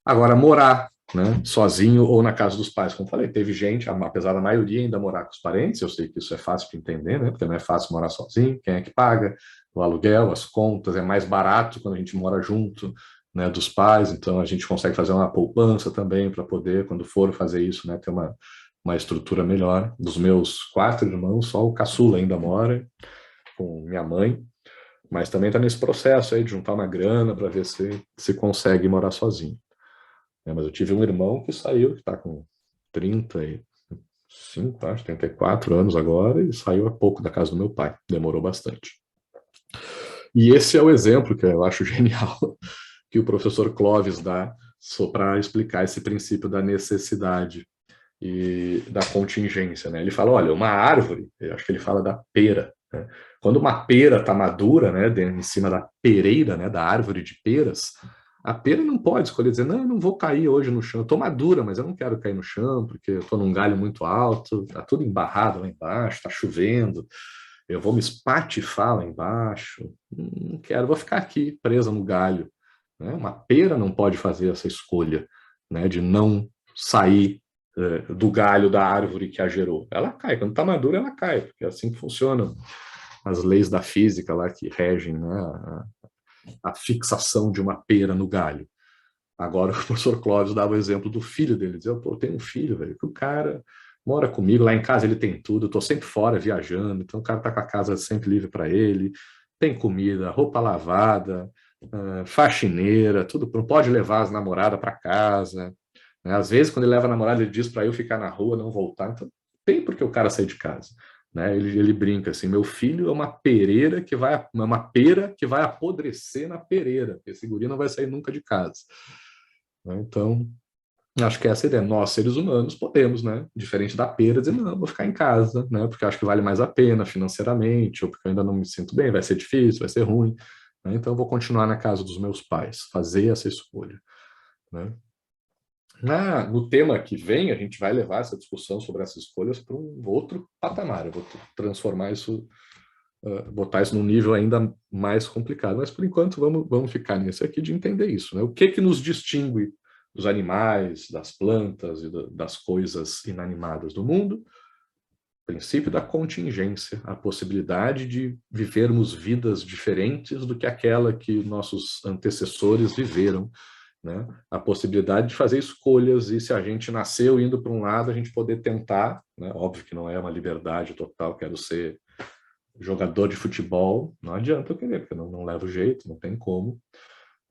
Agora, morar, né, sozinho ou na casa dos pais, como falei, teve gente, apesar da maioria ainda morar com os parentes, eu sei que isso é fácil de entender, né, porque não é fácil morar sozinho, quem é que paga o aluguel, as contas, é mais barato quando a gente mora junto, né, dos pais, então a gente consegue fazer uma poupança também para poder, quando for fazer isso, né, ter uma estrutura melhor. Dos meus 4 irmãos, só o caçula ainda mora com minha mãe, mas também está nesse processo aí de juntar uma grana para ver se consegue morar sozinho. Mas eu tive um irmão que saiu, que está com 35, acho, 34 anos agora, e saiu há pouco da casa do meu pai. Demorou bastante. E esse é o exemplo que eu acho genial que o professor Clóvis dá para explicar esse princípio da necessidade e da contingência, né? Ele fala, olha, uma árvore, eu acho que ele fala da pera, né? Quando uma pera está madura, né, em cima da pereira, né, da árvore de peras, a pera não pode escolher dizer, não, eu não vou cair hoje no chão, eu estou madura, mas eu não quero cair no chão, porque eu estou num galho muito alto, está tudo embarrado lá embaixo, está chovendo, eu vou me espatifar lá embaixo, não quero, vou ficar aqui presa no galho. Né? Uma pera não pode fazer essa escolha, né, de não sair do galho da árvore que a gerou. Ela cai, quando está madura ela cai, porque é assim que funcionam as leis da física lá que regem, né, a fixação de uma pera no galho. Agora o professor Clóvis dava o exemplo do filho dele, dizia, pô, eu tenho um filho, velho, que o cara mora comigo, lá em casa ele tem tudo, eu tô sempre fora viajando, então o cara tá com a casa sempre livre para ele, tem comida, roupa lavada, faxineira, tudo pronto, pode levar as namoradas para casa, né? Às vezes quando ele leva a namorada ele diz para eu ficar na rua, não voltar, então tem porque o cara sair de casa. Né? Ele brinca assim, meu filho é uma pera que vai apodrecer na pereira, esse guri não vai sair nunca de casa. Então, acho que essa é a ideia. Nós, seres humanos, podemos, né, diferente da pera, dizer, não, vou ficar em casa, né, porque acho que vale mais a pena financeiramente, ou porque eu ainda não me sinto bem, vai ser difícil, vai ser ruim, né? Então eu vou continuar na casa dos meus pais, fazer essa escolha. Né? No tema que vem, a gente vai levar essa discussão sobre essas escolhas para um outro patamar. Eu vou transformar isso, botar isso num nível ainda mais complicado. Mas, por enquanto, vamos ficar nesse aqui de entender isso. Né? O que nos distingue dos animais, das plantas e das coisas inanimadas do mundo? O princípio da contingência, a possibilidade de vivermos vidas diferentes do que aquela que nossos antecessores viveram. Né? A possibilidade de fazer escolhas e se a gente nasceu indo para um lado, a gente poder tentar, né? Óbvio que não é uma liberdade total, quero ser jogador de futebol, não adianta eu querer, porque não levo jeito, não tem como.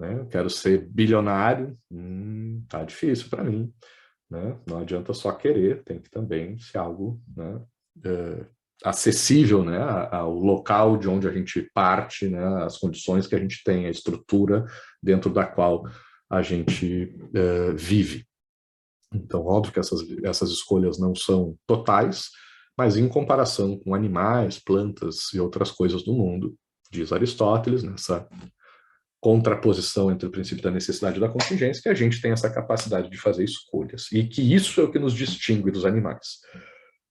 Né? Quero ser bilionário, tá difícil para mim. Né? Não adianta só querer, tem que também ser algo, né, acessível, né, ao local de onde a gente parte, né, as condições que a gente tem, a estrutura dentro da qual a gente vive. Então, óbvio que essas escolhas não são totais, mas em comparação com animais, plantas e outras coisas do mundo, diz Aristóteles, nessa contraposição entre o princípio da necessidade e da contingência, que a gente tem essa capacidade de fazer escolhas, e que isso é o que nos distingue dos animais.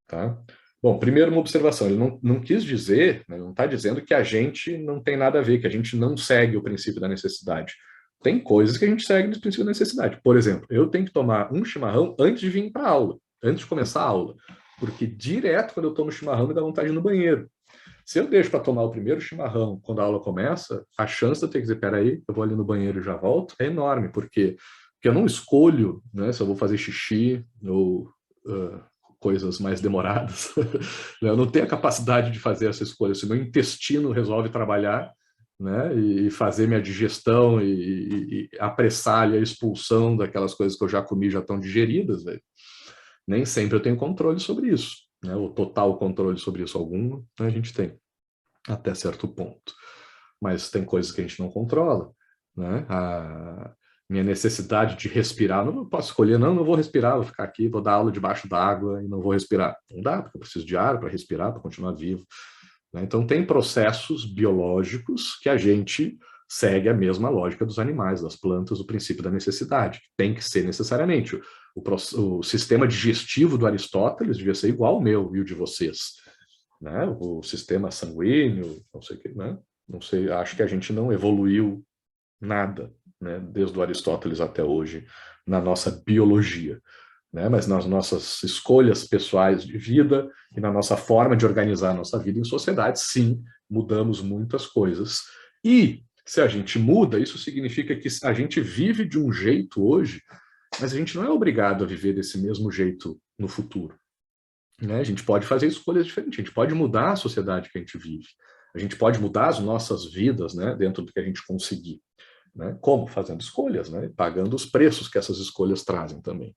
Tá? Bom, primeiro uma observação, ele não quis dizer, né, não está dizendo que a gente não tem nada a ver, que a gente não segue o princípio da necessidade. Tem coisas que a gente segue no princípio da necessidade. Por exemplo, eu tenho que tomar um chimarrão antes de vir para a aula, antes de começar a aula, porque direto quando eu tomo chimarrão me dá vontade de ir no banheiro. Se eu deixo para tomar o primeiro chimarrão quando a aula começa, a chance de eu ter que dizer, peraí, eu vou ali no banheiro e já volto, é enorme, porque eu não escolho, né, se eu vou fazer xixi ou coisas mais demoradas. Eu não tenho a capacidade de fazer essa escolha. Se meu intestino resolve trabalhar, né, e fazer minha digestão e apressar ali a expulsão daquelas coisas que eu já comi já estão digeridas, velho, nem sempre eu tenho controle sobre isso, né, o total controle sobre isso. Algum, né, a gente tem, até certo ponto. Mas tem coisas que a gente não controla, né? A minha necessidade de respirar, não posso escolher, não vou respirar, vou ficar aqui, vou dar aula debaixo d'água e não vou respirar. Não dá, porque eu preciso de ar para respirar, para continuar vivo. Né? Então, tem processos biológicos que a gente segue a mesma lógica dos animais, das plantas, o princípio da necessidade. Tem que ser necessariamente. O sistema digestivo do Aristóteles devia ser igual ao meu e o de vocês. Né? O sistema sanguíneo, não sei o que, né? Não sei, acho que a gente não evoluiu nada, né, desde o Aristóteles até hoje, na nossa biologia, né, mas nas nossas escolhas pessoais de vida e na nossa forma de organizar a nossa vida em sociedade, sim, mudamos muitas coisas. E se a gente muda, isso significa que a gente vive de um jeito hoje, mas a gente não é obrigado a viver desse mesmo jeito no futuro. Né? A gente pode fazer escolhas diferentes, a gente pode mudar a sociedade que a gente vive. A gente pode mudar as nossas vidas, né, dentro do que a gente conseguir. Né? Como? Fazendo escolhas, né? Pagando os preços que essas escolhas trazem também.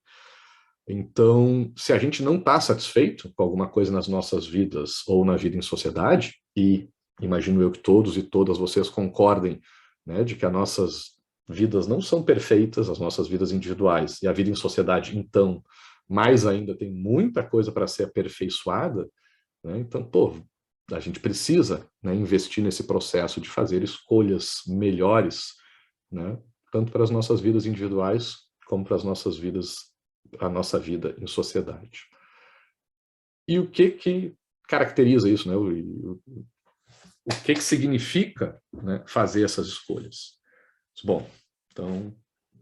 Então, se a gente não está satisfeito com alguma coisa nas nossas vidas ou na vida em sociedade, e imagino eu que todos e todas vocês concordem, né, de que as nossas vidas não são perfeitas, as nossas vidas individuais, e a vida em sociedade, então, mais ainda tem muita coisa para ser aperfeiçoada, né? Então, pô, a gente precisa, né, investir nesse processo de fazer escolhas melhores, né, tanto para as nossas vidas individuais como para as nossas vidas, a nossa vida em sociedade. E o que caracteriza isso, né? O que significa, né, fazer essas escolhas? Bom, então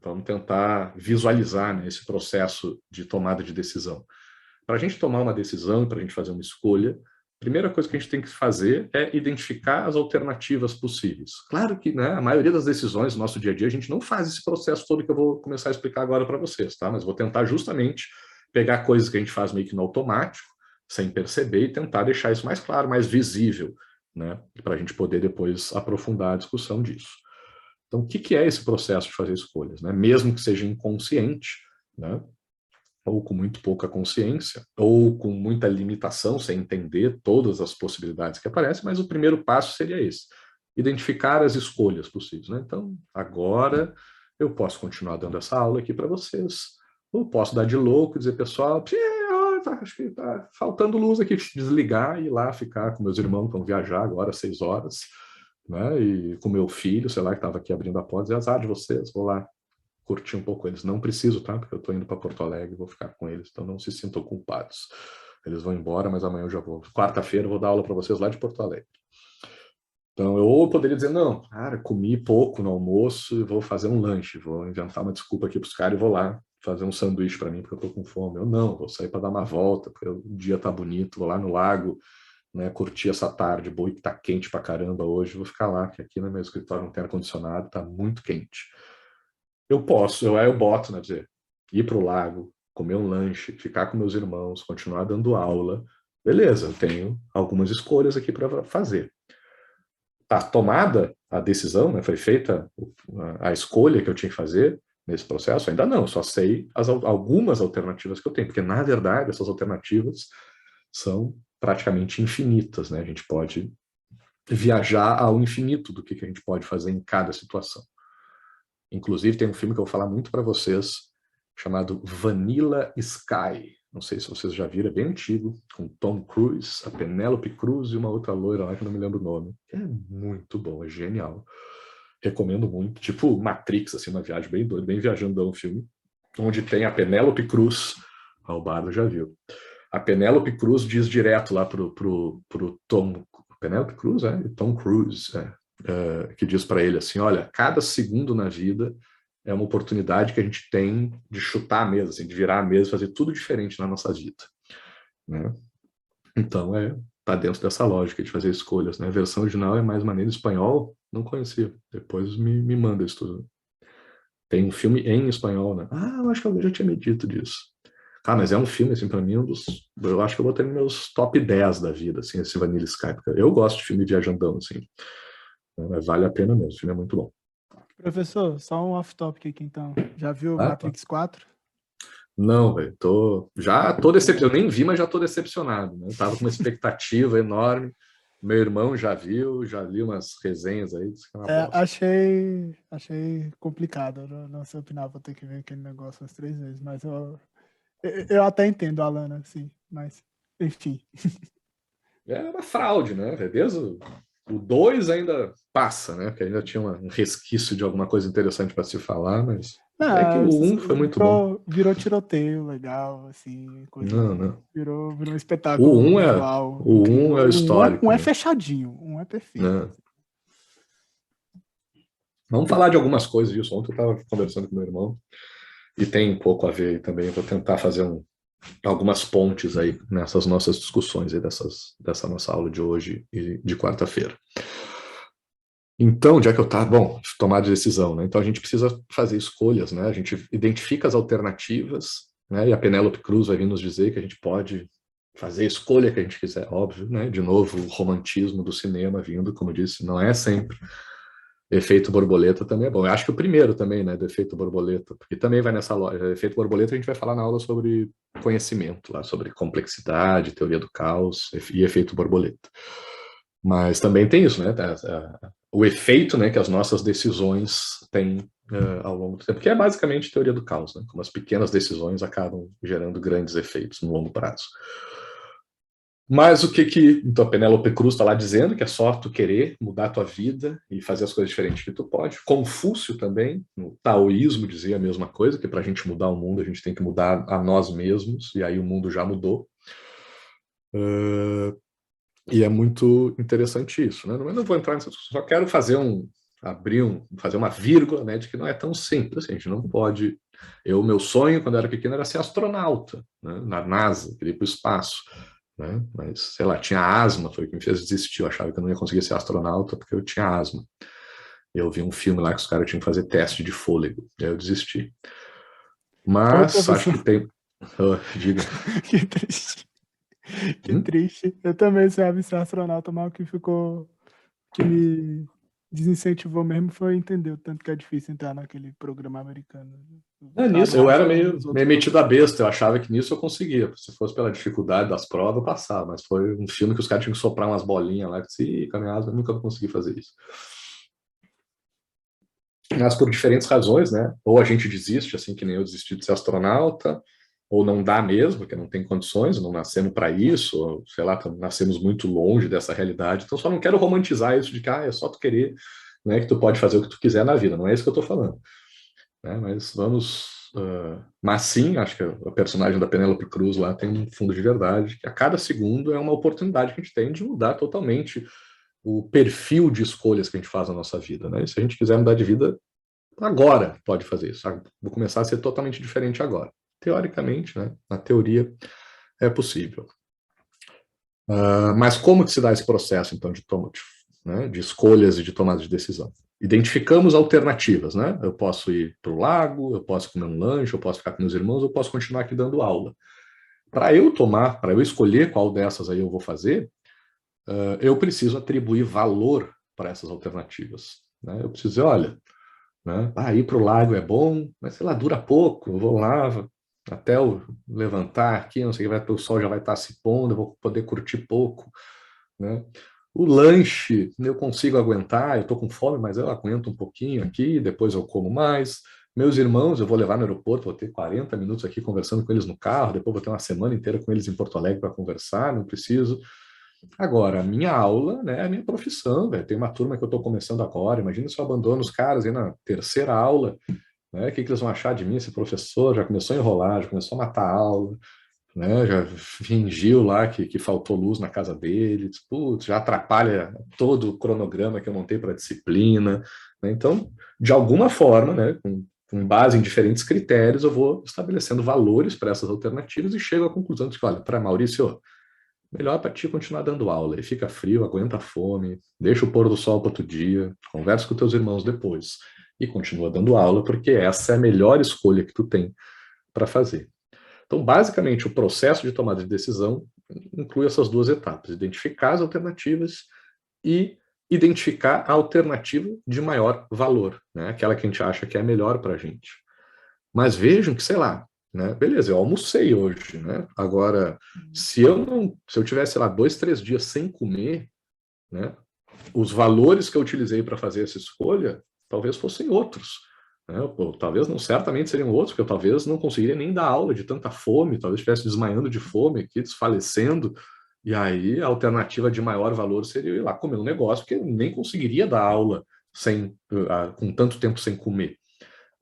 vamos tentar visualizar, né, esse processo de tomada de decisão. Para a gente tomar uma decisão e para a gente fazer uma escolha, a primeira coisa que a gente tem que fazer é identificar as alternativas possíveis. Claro que, né, a maioria das decisões do nosso dia a dia, a gente não faz esse processo todo que eu vou começar a explicar agora para vocês, tá? Mas vou tentar justamente pegar coisas que a gente faz meio que no automático, sem perceber, e tentar deixar isso mais claro, mais visível, né, para a gente poder depois aprofundar a discussão disso. Então, o que é esse processo de fazer escolhas? Né? Mesmo que seja inconsciente, né, ou com muito pouca consciência, ou com muita limitação, sem entender todas as possibilidades que aparecem, mas o primeiro passo seria esse, identificar as escolhas possíveis. Né? Então, agora eu posso continuar dando essa aula aqui para vocês, ou posso dar de louco e dizer, pessoal, acho que está faltando luz aqui, desligar e ir lá ficar com meus irmãos que vão viajar agora, 6 horas, né? E com meu filho, sei lá, que estava aqui abrindo a porta, dizer, azar de vocês, vou lá curtir um pouco eles. Não preciso, tá? Porque eu estou indo para Porto Alegre, vou ficar com eles, então não se sintam culpados. Eles vão embora, mas amanhã eu já vou. Quarta-feira eu vou dar aula para vocês lá de Porto Alegre. Então, eu poderia dizer, não, cara, comi pouco no almoço e vou fazer um lanche, vou inventar uma desculpa aqui para os caras e vou lá fazer um sanduíche para mim porque eu estou com fome. Eu não, vou sair para dar uma volta, porque o dia está bonito, vou lá no lago, né, curtir essa tarde, boa, que está quente pra caramba hoje, vou ficar lá, que aqui no meu escritório não tem ar-condicionado, está muito quente. Eu posso, eu boto, né, dizer, ir para o lago, comer um lanche, ficar com meus irmãos, continuar dando aula, beleza, eu tenho algumas escolhas aqui para fazer. Tá tomada a decisão, né, foi feita a escolha que eu tinha que fazer nesse processo? Ainda não, só sei algumas alternativas que eu tenho, porque na verdade essas alternativas são praticamente infinitas, né? A gente pode viajar ao infinito do que a gente pode fazer em cada situação. Inclusive, tem um filme que eu vou falar muito para vocês, chamado Vanilla Sky. Não sei se vocês já viram, é bem antigo, com Tom Cruise, a Penélope Cruz e uma outra loira lá que eu não me lembro o nome. É muito bom, é genial. Recomendo muito. Tipo Matrix, assim, uma viagem bem doida, bem viajandão o filme, onde tem a Penélope Cruz. O Bardo já viu. a Penélope Cruz diz direto lá pro Tom... Penélope Cruz, Tom Cruise, que diz para ele assim, olha, cada segundo na vida é uma oportunidade que a gente tem de chutar a mesa, assim, de virar a mesa, fazer tudo diferente na nossa vida, né? Então, tá dentro dessa lógica de fazer escolhas, né? A versão original é mais maneira, espanhol, não conhecia. Depois me manda isso tudo. Tem um filme em espanhol, né? Eu acho que alguém já tinha me dito disso. Mas é um filme, assim, pra mim, eu acho que eu botei nos meus top 10 da vida, assim, esse Vanilla Sky. Eu gosto de filme viajandão, assim. Vale a pena mesmo, o filme é muito bom. Professor, só um off-topic aqui, então. Já viu Tá. Matrix 4? Não, velho, já tô decepcionado. Eu nem vi, mas já tô decepcionado, né? Eu tava com uma expectativa enorme. Meu irmão já viu, já li umas resenhas aí, disse que é uma bosta. Achei complicado, não sei opinar, vou ter que ver aquele negócio umas 3 vezes, mas eu até entendo a Alana, sim, mas enfim. É uma fraude, né? Desde o 2 ainda passa, né? Porque ainda tinha um resquício de alguma coisa interessante para se falar, mas é que o 1 foi muito bom. Virou tiroteio legal, assim, coisa. Não. Virou um espetáculo visual. O 1 é o histórico. Um é né? fechadinho, um é perfeito. Não. Vamos falar de algumas coisas disso. Ontem eu estava conversando com meu irmão e tem um pouco a ver aí também. Eu vou tentar fazer algumas pontes aí nessas nossas discussões aí dessa nossa aula de hoje e de quarta-feira. Então, já que eu tomar de decisão, né? Então a gente precisa fazer escolhas, né? A gente identifica as alternativas, né? E a Penélope Cruz vai vir nos dizer que a gente pode fazer a escolha que a gente quiser, óbvio, né? De novo, o romantismo do cinema vindo, como eu disse, não é sempre. Efeito borboleta também é bom. Eu acho que o primeiro também, né, do efeito borboleta, porque também vai nessa loja. Efeito borboleta a gente vai falar na aula sobre conhecimento, lá sobre complexidade, teoria do caos e efeito borboleta. Mas também tem isso, né, o efeito, né, que as nossas decisões têm ao longo do tempo, que é basicamente teoria do caos, né, como as pequenas decisões acabam gerando grandes efeitos no longo prazo. Mas então a Penélope Cruz está lá dizendo que é só tu querer mudar a tua vida e fazer as coisas diferentes que tu pode. Confúcio também, no taoísmo, dizia a mesma coisa, que para a gente mudar o mundo a gente tem que mudar a nós mesmos, e aí o mundo já mudou. E é muito interessante isso, né? Eu não vou entrar nisso, só quero fazer fazer uma vírgula, né, de que não é tão simples, assim, a gente não pode... Meu sonho, quando eu era pequeno, era ser astronauta, né, na NASA, queria ir para o espaço. Né? Mas, sei lá, tinha asma, foi o que me fez desistir. Eu achava que eu não ia conseguir ser astronauta porque eu tinha asma. Eu vi um filme lá que os caras tinham que fazer teste de fôlego, e aí eu desisti. Mas acho que tem... diga. Que triste. Que triste. Eu também sonhava em ser astronauta, mas o que me desincentivou mesmo foi entender o tanto que é difícil entrar naquele programa americano. Nisso, eu era meio metido a besta, eu achava que nisso eu conseguia. Se fosse pela dificuldade das provas, eu passava, mas foi um filme que os caras tinham que soprar umas bolinhas lá, que se com a minha asma, eu nunca consegui fazer isso. Mas por diferentes razões, né? Ou a gente desiste, assim que nem eu desisti de ser astronauta, ou não dá mesmo, porque não tem condições, não nascemos para isso, ou, sei lá, nascemos muito longe dessa realidade. Então só não quero romantizar isso de que é só tu querer, né, que tu pode fazer o que tu quiser na vida. Não é isso que eu estou falando. Né? Mas vamos... mas sim, acho que a personagem da Penélope Cruz lá tem um fundo de verdade, que a cada segundo é uma oportunidade que a gente tem de mudar totalmente o perfil de escolhas que a gente faz na nossa vida. Né? E se a gente quiser mudar de vida, agora pode fazer isso. Vou começar a ser totalmente diferente agora. Teoricamente, né? Na teoria, é possível. Mas como que se dá esse processo, então, de escolhas e de tomada de decisão? Identificamos alternativas, né? Eu posso ir para o lago, eu posso comer um lanche, eu posso ficar com meus irmãos, eu posso continuar aqui dando aula. Para eu escolher qual dessas aí eu vou fazer, eu preciso atribuir valor para essas alternativas. Né? Eu preciso dizer, olha, né, ir para o lago é bom, mas sei lá, dura pouco, eu vou lá até eu levantar aqui, não sei o sol já vai estar se pondo, eu vou poder curtir pouco, né? O lanche eu consigo aguentar, eu estou com fome, mas eu aguento um pouquinho aqui, depois eu como mais. Meus irmãos, eu vou levar no aeroporto, vou ter 40 minutos aqui conversando com eles no carro, depois vou ter uma semana inteira com eles em Porto Alegre para conversar, não preciso. Agora, a minha aula, né, é a minha profissão, velho. Tem uma turma que eu estou começando agora, imagina se eu abandono os caras aí na terceira aula, né? O que eles vão achar de mim, esse professor? Já começou a enrolar, já começou a matar a aula. né? Já fingiu lá que faltou luz na casa dele, putz, já atrapalha todo o cronograma que eu montei para a disciplina, né? Então, de alguma forma, né, com base em diferentes critérios, eu vou estabelecendo valores para essas alternativas e chego à conclusão de que, olha, para Maurício, melhor para ti continuar dando aula, e fica frio, aguenta a fome, deixa o pôr do sol para outro dia, conversa com teus irmãos depois, e continua dando aula, porque essa é a melhor escolha que tu tem para fazer. Então, basicamente, o processo de tomada de decisão inclui essas duas etapas: identificar as alternativas e identificar a alternativa de maior valor, né? Aquela que a gente acha que é a melhor para a gente. Mas vejam que, sei lá, né? Beleza, eu almocei hoje, né? Agora, se eu tivesse, sei lá, 2, 3 dias sem comer, né? Os valores que eu utilizei para fazer essa escolha talvez fossem outros, né? Ou, talvez não, certamente seriam outros, porque eu talvez não conseguiria nem dar aula de tanta fome, talvez estivesse desmaiando de fome aqui, desfalecendo, e aí a alternativa de maior valor seria eu ir lá comer um negócio, porque eu nem conseguiria dar aula com tanto tempo sem comer,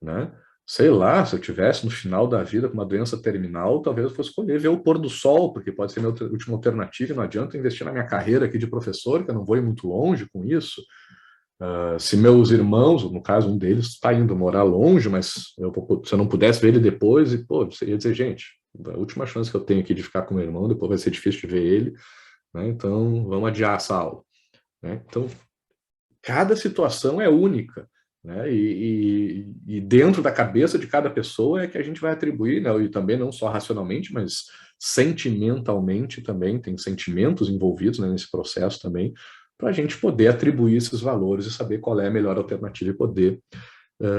né? Sei lá, se eu tivesse no final da vida com uma doença terminal, talvez eu fosse escolher ver o pôr do sol, porque pode ser minha última alternativa, e não adianta investir na minha carreira aqui de professor, que eu não vou ir muito longe com isso. Se meus irmãos, no caso um deles, está indo morar longe, mas se eu não pudesse ver ele depois, você ia dizer, gente, a última chance que eu tenho aqui de ficar com meu irmão, depois vai ser difícil de ver ele, né? Então vamos adiar essa aula, né? Então, cada situação é única, né? E dentro da cabeça de cada pessoa é que a gente vai atribuir, né? E também não só racionalmente, mas sentimentalmente também, tem sentimentos envolvidos, né, nesse processo também, para a gente poder atribuir esses valores e saber qual é a melhor alternativa e poder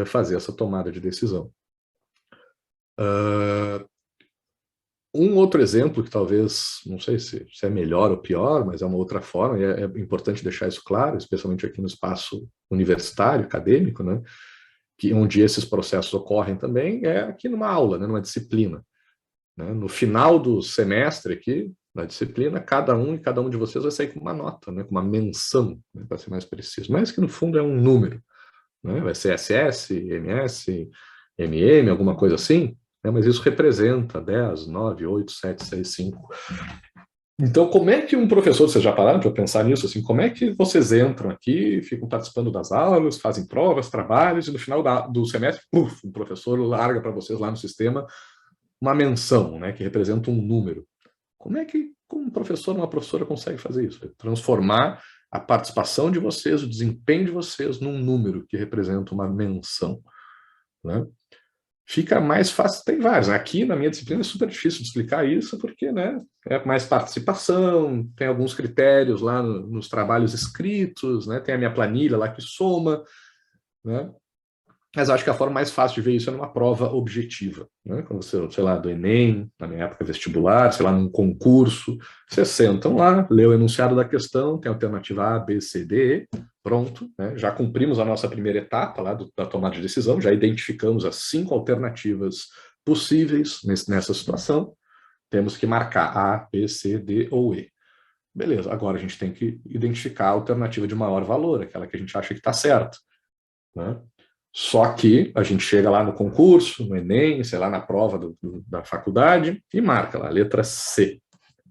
fazer essa tomada de decisão. Um outro exemplo que talvez, não sei se é melhor ou pior, mas é uma outra forma, e é importante deixar isso claro, especialmente aqui no espaço universitário, acadêmico, né, que onde esses processos ocorrem também, é aqui numa aula, né, numa disciplina, né. No final do semestre aqui, na disciplina, cada um de vocês vai sair com uma nota, né, com uma menção, né, para ser mais preciso, mas que no fundo é um número, né, vai ser SS, MS, MM, alguma coisa assim, né, mas isso representa 10, 9, 8, 7, 6, 5. Então, como é que um professor, vocês já pararam para pensar nisso, assim, como é que vocês entram aqui, ficam participando das aulas, fazem provas, trabalhos, e no final do semestre, o professor larga para vocês lá no sistema uma menção, né, que representa um número. Como é que um professor, uma professora consegue fazer isso? Transformar a participação de vocês, o desempenho de vocês num número que representa uma menção, né? Fica mais fácil, tem vários. Aqui na minha disciplina é super difícil de explicar isso, porque, né, é mais participação, tem alguns critérios lá nos trabalhos escritos, né, tem a minha planilha lá que soma, né? Mas acho que a forma mais fácil de ver isso é numa prova objetiva, né? Quando você, sei lá, do Enem, na minha época vestibular, sei lá, num concurso, vocês sentam lá, lê o enunciado da questão, tem a alternativa A, B, C, D, E, pronto, né? Já cumprimos a nossa primeira etapa lá da tomada de decisão, já identificamos as 5 alternativas possíveis nessa situação, temos que marcar A, B, C, D ou E. Beleza, agora a gente tem que identificar a alternativa de maior valor, aquela que a gente acha que está certa, né? Só que a gente chega lá no concurso, no Enem, sei lá, na prova da faculdade, e marca lá, letra C.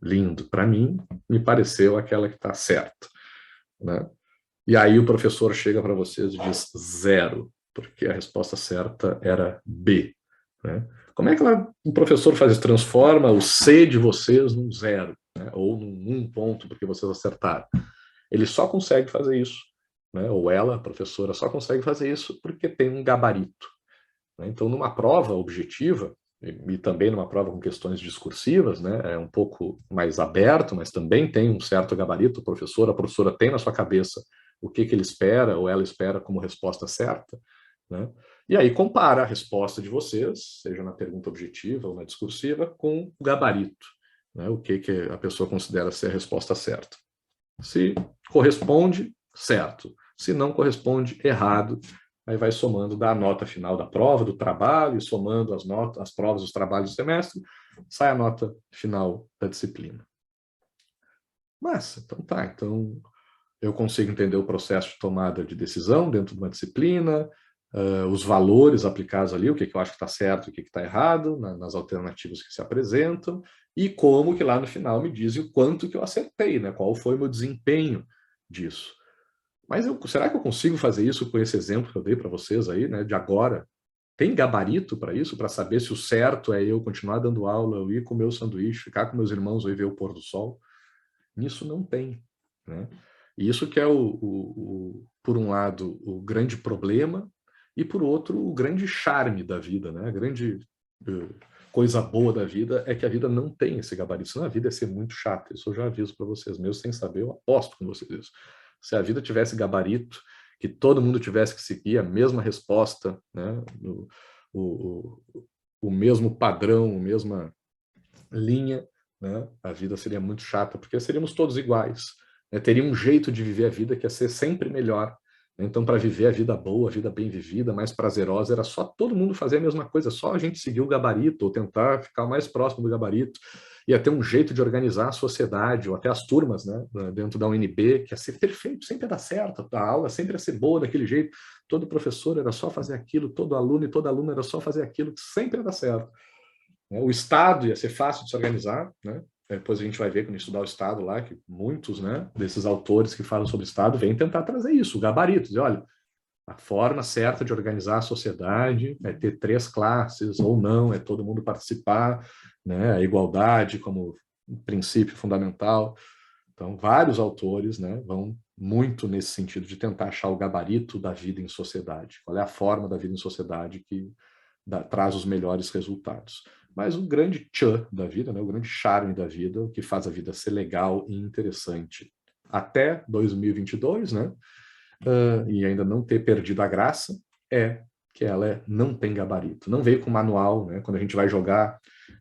Lindo. Para mim, me pareceu aquela que está certa, né? E aí o professor chega para vocês e diz 0, porque a resposta certa era B, né? Como é que o professor faz isso? Transforma o C de vocês num 0, né? Ou num 1 ponto, porque vocês acertaram. Ele só consegue fazer isso, né? Ou ela, a professora, só consegue fazer isso porque tem um gabarito, né? Então, numa prova objetiva, e também numa prova com questões discursivas, né, é um pouco mais aberto, mas também tem um certo gabarito, a professora tem na sua cabeça o que ele espera ou ela espera como resposta certa, né? E aí compara a resposta de vocês, seja na pergunta objetiva ou na discursiva, com o gabarito, né, o que a pessoa considera ser a resposta certa. Se corresponde, certo. Se não corresponde, errado. Aí vai somando da nota final da prova, do trabalho, e somando as notas, as provas, os trabalhos do semestre, sai a nota final da disciplina. Massa, então tá. Então eu consigo entender o processo de tomada de decisão dentro de uma disciplina, os valores aplicados ali, o que eu acho que está certo e o que está errado, nas alternativas que se apresentam, e como que lá no final me dizem o quanto que eu acertei, né? Qual foi o meu desempenho disso. Mas será que eu consigo fazer isso com esse exemplo que eu dei para vocês aí, né, de agora? Tem gabarito para isso, para saber se o certo é eu continuar dando aula, eu ir comer o sanduíche, ficar com meus irmãos ou ir ver o pôr do sol? Nisso não tem, né? E isso que é, por um lado, o grande problema, e por outro, o grande charme da vida, né? A grande coisa boa da vida é que a vida não tem esse gabarito. Senão a vida é ser muito chata. Isso eu já aviso para vocês, mesmo sem saber, eu aposto com vocês isso. Se a vida tivesse gabarito, que todo mundo tivesse que seguir a mesma resposta, né? O mesmo padrão, a mesma linha, né? A vida seria muito chata, porque seríamos todos iguais, né? Teria um jeito de viver a vida que ia ser sempre melhor. Então, para viver a vida boa, a vida bem vivida, mais prazerosa, era só todo mundo fazer a mesma coisa, só a gente seguir o gabarito, ou tentar ficar o mais próximo do gabarito. Ia ter um jeito de organizar a sociedade, ou até as turmas, né, dentro da UNB, que ia ser perfeito, sempre ia dar certo, a aula sempre ia ser boa daquele jeito, todo professor era só fazer aquilo, todo aluno e toda aluna era só fazer aquilo, que sempre ia dar certo. O Estado ia ser fácil de se organizar, né? Depois a gente vai ver, quando estudar o Estado lá, que muitos, né, desses autores que falam sobre o Estado vêm tentar trazer isso, o gabarito, dizer, olha, a forma certa de organizar a sociedade é ter 3 classes, ou não, é todo mundo participar, né, a igualdade como princípio fundamental. Então, vários autores, né, vão muito nesse sentido de tentar achar o gabarito da vida em sociedade, qual é a forma da vida em sociedade que traz os melhores resultados. Mas o grande tchan da vida, né, o grande charme da vida, o que faz a vida ser legal e interessante até 2022, né, e ainda não ter perdido a graça, é que ela não tem gabarito. Não veio com manual, né, quando a gente vai jogar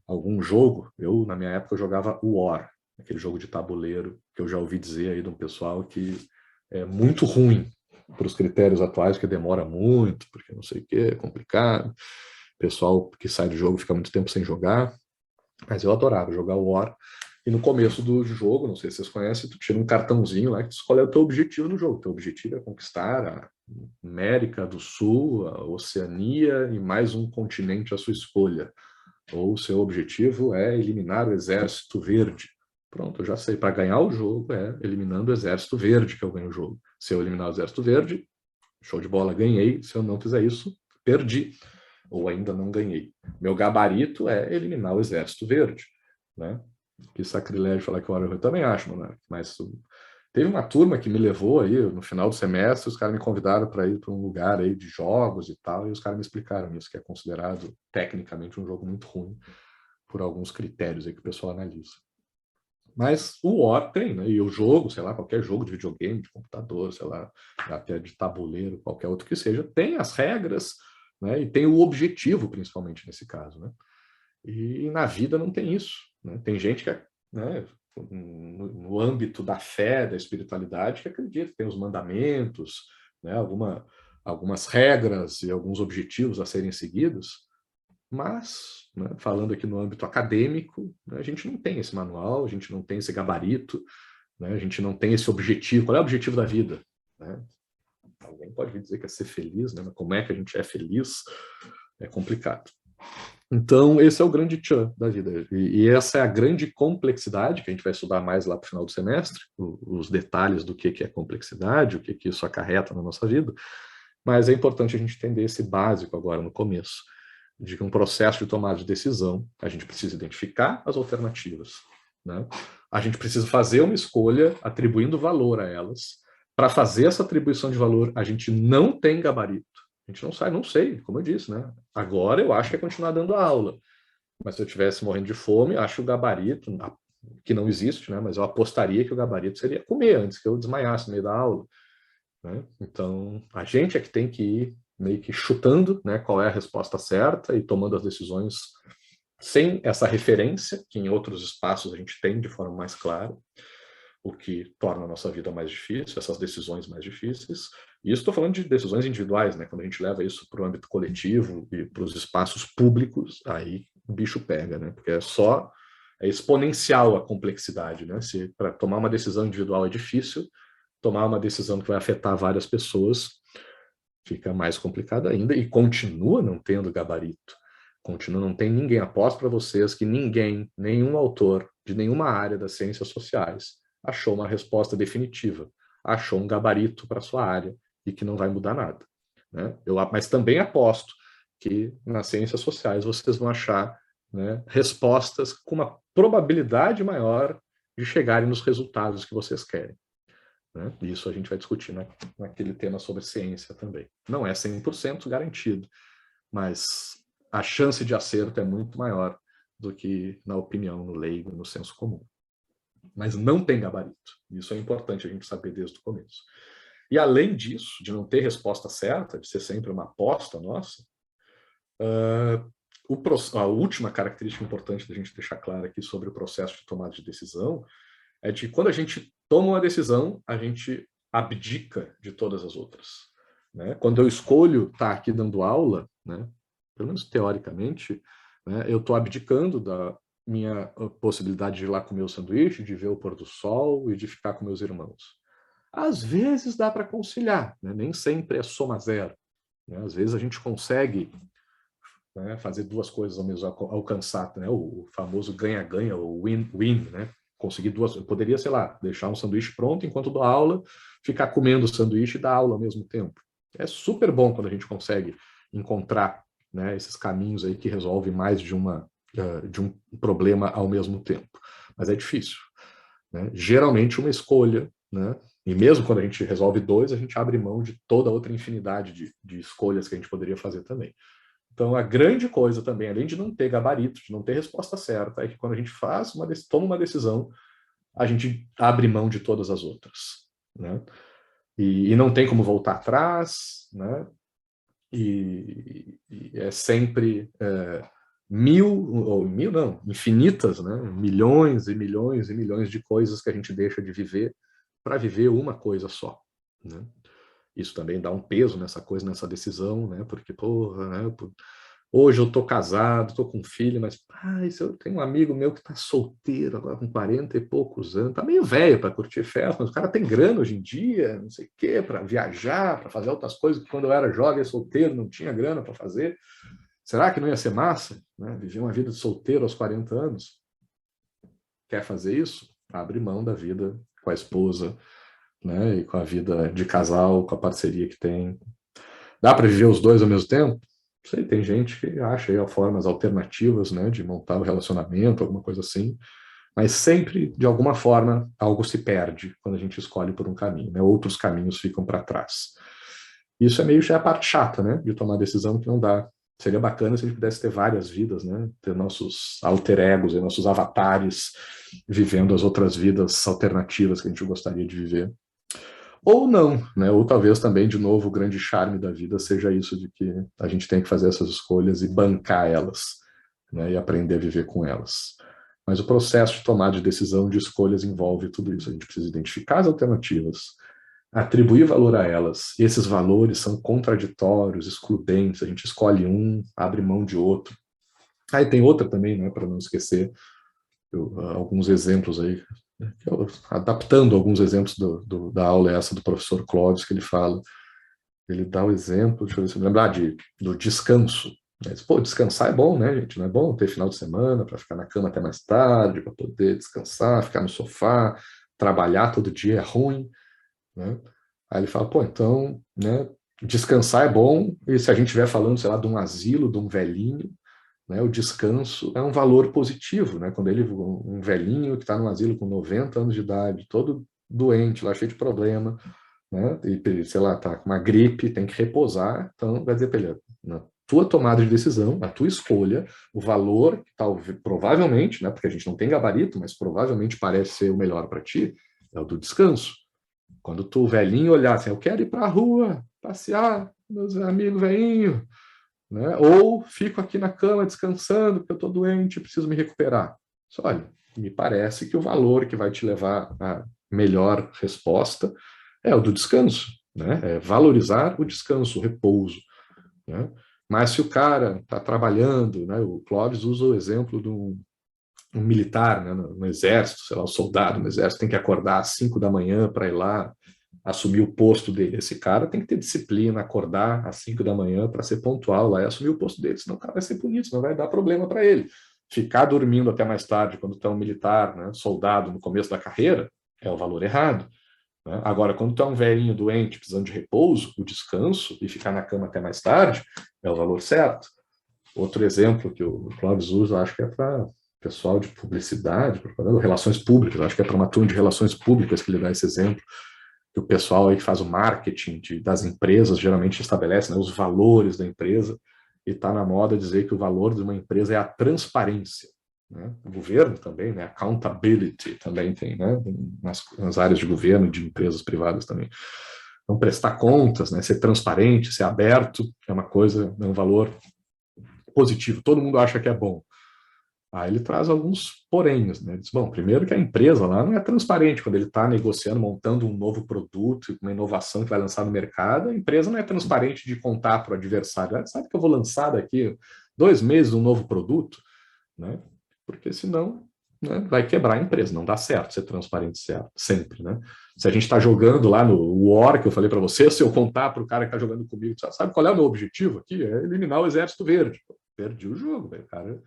algum jogo, na minha época, eu jogava War, aquele jogo de tabuleiro, que eu já ouvi dizer aí de um pessoal que é muito ruim para os critérios atuais, que demora muito, porque não sei o que, é complicado. Pessoal que sai do jogo fica muito tempo sem jogar, mas eu adorava jogar o War. E no começo do jogo, não sei se vocês conhecem, tu tira um cartãozinho lá que tu escolhe o teu objetivo no jogo. O teu objetivo é conquistar a América do Sul, a Oceania e mais um continente à sua escolha. Ou o seu objetivo é eliminar o Exército Verde. Pronto, eu já sei. Para ganhar o jogo é eliminando o Exército Verde que eu ganho o jogo. Se eu eliminar o Exército Verde, show de bola, ganhei. Se eu não fizer isso, perdi. Ou ainda não ganhei. Meu gabarito é eliminar o Exército Verde, né? Que sacrilégio falar que eu também acho, Monark. Mas teve uma turma que me levou aí no final do semestre, os caras me convidaram para ir para um lugar aí de jogos e tal, e os caras me explicaram isso, que é considerado tecnicamente um jogo muito ruim por alguns critérios aí que o pessoal analisa. Mas o War tem, né? E o jogo, sei lá, qualquer jogo de videogame, de computador, sei lá, até de tabuleiro, qualquer outro que seja, tem as regras, né? E tem o objetivo, principalmente nesse caso, né? E na vida não tem isso, né? Tem gente que, né, no âmbito da fé, da espiritualidade, que acredita que tem os mandamentos, né, algumas regras e alguns objetivos a serem seguidos, mas, né, falando aqui no âmbito acadêmico, né, a gente não tem esse manual, a gente não tem esse gabarito, né, a gente não tem esse objetivo. Qual é o objetivo da vida? Né? Alguém pode dizer que é ser feliz, né? Mas como é que a gente é feliz? É complicado. Então, esse é o grande tchan da vida. E essa é a grande complexidade, que a gente vai estudar mais lá para o final do semestre, os detalhes do que é complexidade, o que isso acarreta na nossa vida. Mas é importante a gente entender esse básico agora no começo, de que um processo de tomada de decisão, a gente precisa identificar as alternativas, né? A gente precisa fazer uma escolha atribuindo valor a elas. Para fazer essa atribuição de valor, a gente não tem gabarito. A gente não sai, não sei, como eu disse, né? Agora eu acho que é continuar dando aula. Mas se eu estivesse morrendo de fome, acho o gabarito, que não existe, né? Mas eu apostaria que o gabarito seria comer antes que eu desmaiasse no meio da aula, né? Então, a gente é que tem que ir meio que chutando, né, qual é a resposta certa e tomando as decisões sem essa referência, que em outros espaços a gente tem de forma mais clara, o que torna a nossa vida mais difícil, essas decisões mais difíceis. E isso estou falando de decisões individuais, né? Quando a gente leva isso para o âmbito coletivo e para os espaços públicos, aí o bicho pega, né? Porque é exponencial a complexidade, né? Se para tomar uma decisão individual é difícil, tomar uma decisão que vai afetar várias pessoas fica mais complicado ainda e continua não tendo gabarito. Continua, não tem ninguém, aposto para vocês que ninguém, nenhum autor de nenhuma área das ciências sociais achou uma resposta definitiva, achou um gabarito para sua área e que não vai mudar nada, né? Mas também aposto que nas ciências sociais vocês vão achar, né, respostas com uma probabilidade maior de chegarem nos resultados que vocês querem, né? Isso a gente vai discutir naquele tema sobre ciência também. Não é 100% garantido, mas a chance de acerto é muito maior do que na opinião, no leigo, no senso comum. Mas não tem gabarito. Isso é importante a gente saber desde o começo. E além disso, de não ter resposta certa, de ser sempre uma aposta nossa, a última característica importante da gente deixar clara aqui sobre o processo de tomada de decisão é de quando a gente toma uma decisão, a gente abdica de todas as outras, né? Quando eu escolho estar aqui dando aula, né, pelo menos teoricamente, né, eu estou abdicando da minha possibilidade de ir lá comer o sanduíche, de ver o pôr do sol e de ficar com meus irmãos. Às vezes dá para conciliar, né? Nem sempre é soma zero, né? Às vezes a gente consegue, né, fazer duas coisas ao mesmo alcançar, né, o famoso ganha-ganha, o win-win, né? Conseguir duas, eu poderia, sei lá, deixar um sanduíche pronto enquanto dou aula, ficar comendo o sanduíche e dar aula ao mesmo tempo. É super bom quando a gente consegue encontrar, né, esses caminhos aí que resolvem mais de um problema ao mesmo tempo. Mas é difícil, né? Geralmente uma escolha, né? E mesmo quando a gente resolve dois, a gente abre mão de toda outra infinidade de escolhas que a gente poderia fazer também. Então, a grande coisa também, além de não ter gabarito, de não ter resposta certa, é que quando a gente toma uma decisão, a gente abre mão de todas as outras, né? E não tem como voltar atrás, né? E é sempre infinitas, né? Milhões e milhões e milhões de coisas que a gente deixa de viver para viver uma coisa só, né? Isso também dá um peso nessa coisa, nessa decisão, né? Porque, porra, né? Hoje eu tô casado, tô com filho, mas eu tenho um amigo meu que tá solteiro agora com 40 e poucos anos, tá meio velho para curtir festa, mas o cara tem grana hoje em dia, não sei o quê, para viajar, para fazer outras coisas que quando eu era jovem, solteiro, não tinha grana para fazer. Será que não ia ser massa, né? Viver uma vida de solteiro aos 40 anos? Quer fazer isso? Abre mão da vida com a esposa, né? E com a vida de casal, com a parceria que tem. Dá para viver os dois ao mesmo tempo? Não sei, tem gente que acha aí formas alternativas, né, de montar o relacionamento, alguma coisa assim, mas sempre, de alguma forma, algo se perde quando a gente escolhe por um caminho, né? Outros caminhos ficam para trás. Isso é meio já a parte chata, né, de tomar decisão que não dá. Seria bacana se a gente pudesse ter várias vidas, né, ter nossos alter egos, nossos avatares, vivendo as outras vidas alternativas que a gente gostaria de viver. Ou não, né? Ou talvez também, de novo, o grande charme da vida seja isso de que a gente tem que fazer essas escolhas e bancar elas, né? E aprender a viver com elas. Mas o processo de tomada de decisão, de escolhas, envolve tudo isso. A gente precisa identificar as alternativas, atribuir valor a elas. E esses valores são contraditórios, excludentes. A gente escolhe um, abre mão de outro. Aí tem outra também, né, para não esquecer, alguns exemplos aí, adaptando alguns exemplos da aula essa do professor Clóvis, que ele dá o exemplo, deixa eu ver se eu lembrar, do descanso. Pô, descansar é bom, né, gente? Não é bom ter final de semana para ficar na cama até mais tarde, para poder descansar, ficar no sofá, trabalhar todo dia é ruim, né? Aí ele fala, pô, então, né, descansar é bom, e se a gente estiver falando, sei lá, de um asilo, de um velhinho, né, o descanso é um valor positivo, né? Quando um velhinho que está no asilo com 90 anos de idade, todo doente, lá cheio de problema, né? E, sei lá, tá com uma gripe, tem que repousar, então vai dizer para ele, na tua tomada de decisão, na tua escolha, o valor, talvez, provavelmente, né, porque a gente não tem gabarito, mas provavelmente parece ser o melhor para ti, é o do descanso. Quando tu, velhinho, olhar assim, eu quero ir para a rua, passear, meus amigos velhinhos, né? Ou fico aqui na cama descansando porque eu estou doente, preciso me recuperar. Só, olha, me parece que o valor que vai te levar à melhor resposta é o do descanso, né? É valorizar o descanso, o repouso, né? Mas se o cara está trabalhando, né? O Clóvis usa o exemplo de um militar, né? No exército, sei lá, o soldado no exército tem que acordar às 5 da manhã para ir lá assumir o posto dele. Esse cara tem que ter disciplina, acordar às 5 da manhã para ser pontual lá e assumir o posto dele, senão o cara vai ser punido, senão vai dar problema para ele. Ficar dormindo até mais tarde, quando tu é um militar, né, soldado no começo da carreira, é o valor errado. Né? Agora, quando tu é um velhinho doente, precisando de repouso, o descanso, e ficar na cama até mais tarde, é o valor certo. Outro exemplo que o Clóvis usa, acho que é para pessoal de publicidade, relações públicas, acho que é para uma turma de relações públicas que ele dá esse exemplo, que o pessoal aí que faz o marketing das empresas geralmente estabelece, né, os valores da empresa, e está na moda dizer que o valor de uma empresa é a transparência. Né? O governo também, né? Accountability também tem, né? nas áreas de governo e de empresas privadas também. Então, prestar contas, né? Ser transparente, ser aberto, é uma coisa, é um valor positivo. Todo mundo acha que é bom. Aí ele traz alguns poréns, né? Diz, bom, primeiro que a empresa lá não é transparente. Quando ele está negociando, montando um novo produto, uma inovação que vai lançar no mercado, a empresa não é transparente de contar para o adversário. Ah, sabe que eu vou lançar daqui 2 meses um novo produto? Né? Porque senão, né, vai quebrar a empresa. Não dá certo ser transparente sempre. Né? Se a gente está jogando lá no War, que eu falei para você, se eu contar para o cara que está jogando comigo, sabe qual é o meu objetivo aqui? É eliminar o Exército Verde. Perdi o jogo, velho. O cara...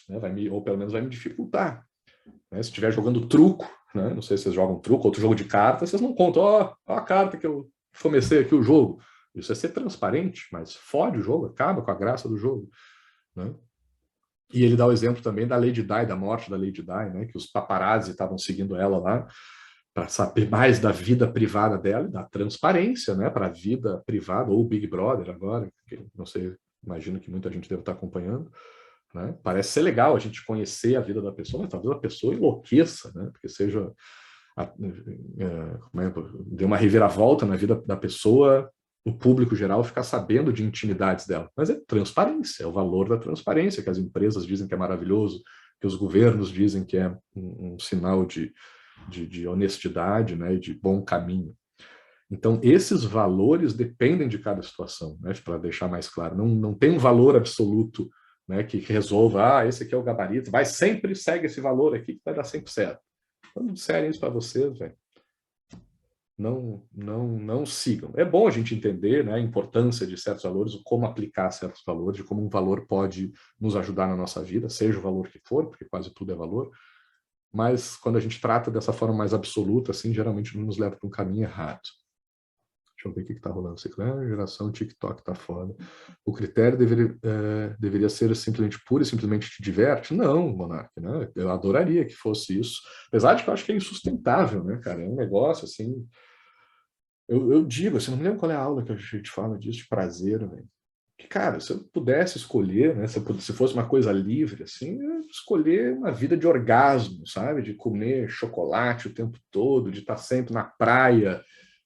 Né, ou pelo menos vai me dificultar. Né? Se estiver jogando truco, né? Não sei se vocês jogam truco, outro jogo de cartas, vocês não contam, ó a carta que eu comecei aqui o jogo. Isso é ser transparente, mas fode o jogo, acaba com a graça do jogo. Né? E ele dá o exemplo também da Lady Di, da morte da Lady Di, né? Que os paparazzi estavam seguindo ela lá para saber mais da vida privada dela, e da transparência, né? Para a vida privada, ou o Big Brother agora, que não sei, imagino que muita gente deve estar acompanhando. Né? Parece ser legal a gente conhecer a vida da pessoa, mas talvez a pessoa enlouqueça, né? Porque seja dê uma reviravolta na vida da pessoa, o público geral ficar sabendo de intimidades dela. Mas é transparência, é o valor da transparência, que as empresas dizem que é maravilhoso, que os governos dizem que é um sinal de honestidade, né? E de bom caminho. Então, esses valores dependem de cada situação, né? Para deixar mais claro. Não tem um valor absoluto, né, que resolva, esse aqui é o gabarito, vai sempre segue esse valor aqui que vai dar sempre certo. Quando disserem isso para vocês, velho, não sigam. É bom a gente entender, né, a importância de certos valores, como aplicar certos valores, de como um valor pode nos ajudar na nossa vida, seja o valor que for, porque quase tudo é valor, mas quando a gente trata dessa forma mais absoluta, assim, geralmente nos leva para um caminho errado. Deixa eu ver o que está rolando. A geração TikTok tá foda. O critério deveria ser simplesmente puro e simplesmente te diverte? Não, Monark, né? Eu adoraria que fosse isso. Apesar de que eu acho que é insustentável, né, cara? É um negócio assim. Eu digo, assim, não me lembro qual é a aula que a gente fala disso, de prazer, velho. Que, cara, se eu pudesse escolher, né? Se fosse uma coisa livre, assim, eu escolher uma vida de orgasmo, sabe? De comer chocolate o tempo todo, de estar sempre na praia,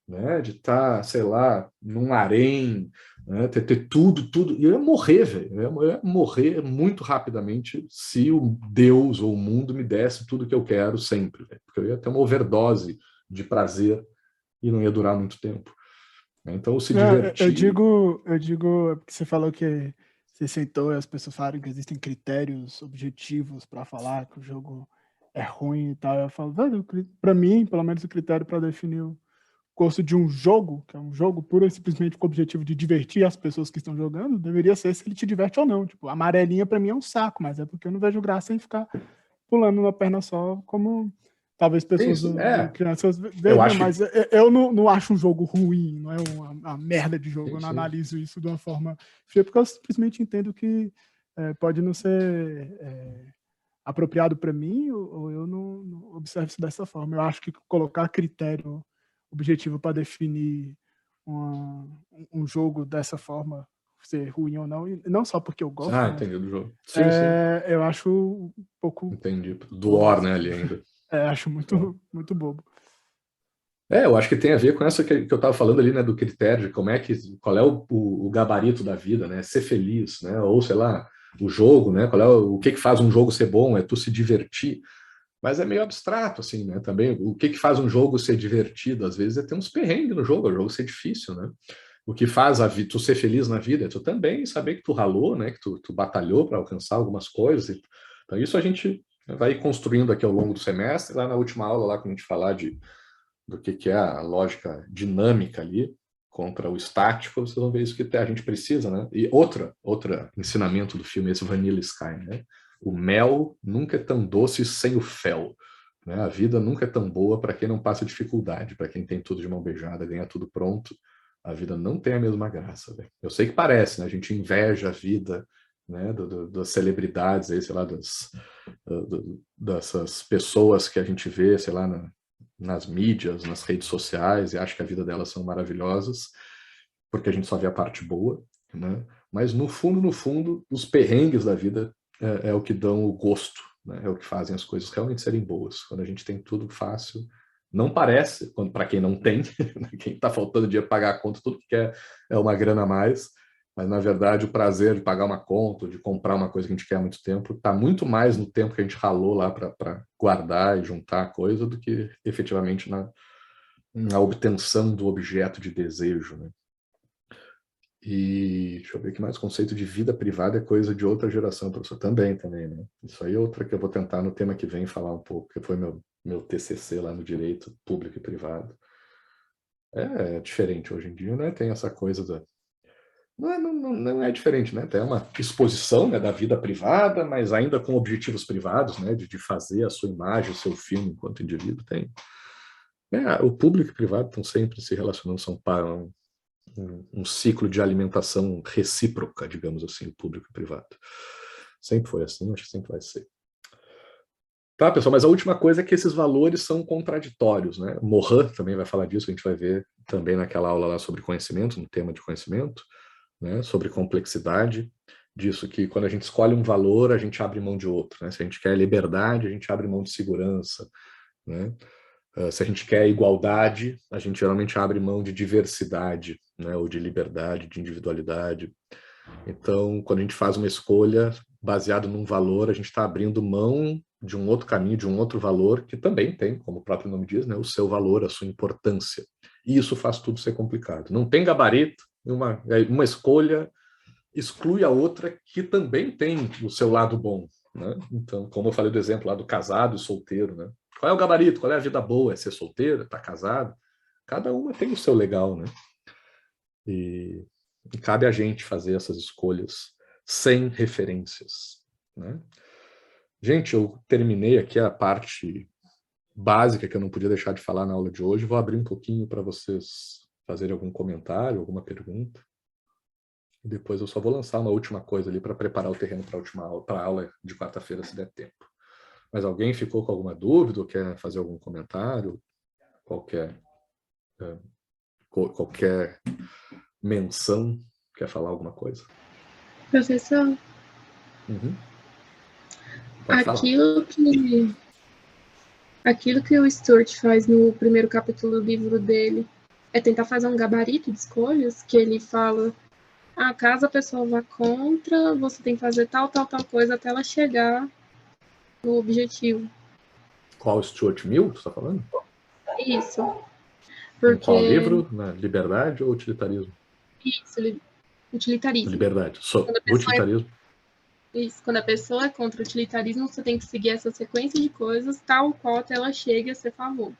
né, de estar, sei lá, num harém, né, ter tudo, e eu ia morrer, velho, eu ia morrer muito rapidamente se o Deus ou o mundo me desse tudo que eu quero sempre, véio, porque eu ia ter uma overdose de prazer e não ia durar muito tempo. Então, se divertir... Eu digo, porque você falou que você sentou e as pessoas falaram que existem critérios objetivos para falar que o jogo é ruim e tal, eu falo, velho, para mim, pelo menos o critério para definir o gosto de um jogo, que é um jogo puro e simplesmente com o objetivo de divertir as pessoas que estão jogando, deveria ser se ele te diverte ou não. Tipo, a amarelinha para mim é um saco, mas é porque eu não vejo graça em ficar pulando uma perna só, como talvez pessoas crianças vejam, mas eu não acho um jogo ruim, não é uma merda de jogo, eu não analiso isso de uma forma fria, porque eu simplesmente entendo que pode não ser apropriado para mim, ou eu não observo isso dessa forma. Eu acho que colocar critério objetivo para definir um jogo dessa forma, ser ruim ou não, e não só porque eu gosto. Entendi do jogo. Sim. Eu acho um pouco... Entendi. Do War, né, ali ainda. Acho muito bobo. Eu acho que tem a ver com essa que eu estava falando ali, né, do critério, de qual é o gabarito da vida, né, ser feliz, né, ou sei lá, o jogo, né, o que faz um jogo ser bom, é tu se divertir. Mas é meio abstrato, assim, né? Também, o que faz um jogo ser divertido, às vezes, é ter uns perrengues no jogo, o jogo ser difícil, né? O que faz tu ser feliz na vida é tu também saber que tu ralou, né? Que tu batalhou para alcançar algumas coisas. Então, isso a gente vai construindo aqui ao longo do semestre. Lá na última aula, lá, quando a gente falar de do que é a lógica dinâmica ali, contra o estático, vocês vão ver isso que a gente precisa, né? E outro ensinamento do filme, esse Vanilla Sky, né? O mel nunca é tão doce sem o fel, né? A vida nunca é tão boa para quem não passa dificuldade, para quem tem tudo de mão beijada, ganha tudo pronto. A vida não tem a mesma graça, né? Eu sei que parece, né? A gente inveja a vida, né? Das celebridades aí, sei lá, dessas pessoas que a gente vê, sei lá, nas mídias, nas redes sociais, e acha que a vida delas são maravilhosas, porque a gente só vê a parte boa, né? Mas no fundo, os perrengues da vida é o que dão o gosto, né? É o que fazem as coisas realmente serem boas. Quando a gente tem tudo fácil, não parece, para quem não tem, quem está faltando dinheiro para pagar a conta, tudo que quer é uma grana a mais, mas na verdade o prazer de pagar uma conta, de comprar uma coisa que a gente quer há muito tempo, está muito mais no tempo que a gente ralou lá para guardar e juntar a coisa do que efetivamente na obtenção do objeto de desejo, né? E deixa eu ver que mais, conceito de vida privada é coisa de outra geração, professor, também, né? Isso aí é outra que eu vou tentar no tema que vem falar um pouco, que foi meu TCC lá no direito público e privado. É diferente hoje em dia, né? Tem essa coisa da... Não é diferente, né? Tem uma exposição, né, da vida privada, mas ainda com objetivos privados, né? De fazer a sua imagem, o seu filme enquanto indivíduo. Tem. O público e privado estão sempre se relacionando, são um ciclo de alimentação recíproca, digamos assim, público e privado. Sempre foi assim, acho que sempre vai ser. Tá, pessoal, mas a última coisa é que esses valores são contraditórios, né? Morin também vai falar disso, a gente vai ver também naquela aula lá sobre conhecimento, no tema de conhecimento, né? Sobre complexidade, disso que quando a gente escolhe um valor, a gente abre mão de outro, né? Se a gente quer liberdade, a gente abre mão de segurança, né? Se a gente quer igualdade, a gente geralmente abre mão de diversidade, né? Ou de liberdade, de individualidade. Então, quando a gente faz uma escolha baseada num valor, a gente está abrindo mão de um outro caminho, de um outro valor, que também tem, como o próprio nome diz, né? O seu valor, a sua importância. E isso faz tudo ser complicado. Não tem gabarito, uma escolha exclui a outra que também tem o seu lado bom, né? Então, como eu falei do exemplo lá do casado e solteiro, né? Qual é o gabarito? Qual é a vida boa? É ser solteiro? Estar casado? Cada uma tem o seu legal, né? E cabe a gente fazer essas escolhas sem referências, né? Gente, eu terminei aqui a parte básica que eu não podia deixar de falar na aula de hoje. Vou abrir um pouquinho para vocês fazerem algum comentário, alguma pergunta. E depois eu só vou lançar uma última coisa ali para preparar o terreno para a aula de quarta-feira, se der tempo. Mas alguém ficou com alguma dúvida ou quer fazer algum comentário? Qualquer menção? Quer falar alguma coisa? Professor, Pode falar. Aquilo que o Stuart faz no primeiro capítulo do livro dele é tentar fazer um gabarito de escolhas, que ele fala, caso a pessoa vá contra, você tem que fazer tal coisa até ela chegar no objetivo. Qual Stuart Mill, você está falando? Isso. Porque... Qual livro? Na Liberdade ou Utilitarismo? Isso, utilitarismo. Liberdade. Utilitarismo. Isso, quando a pessoa é contra o utilitarismo, você tem que seguir essa sequência de coisas, tal qual até ela chegue a ser favor.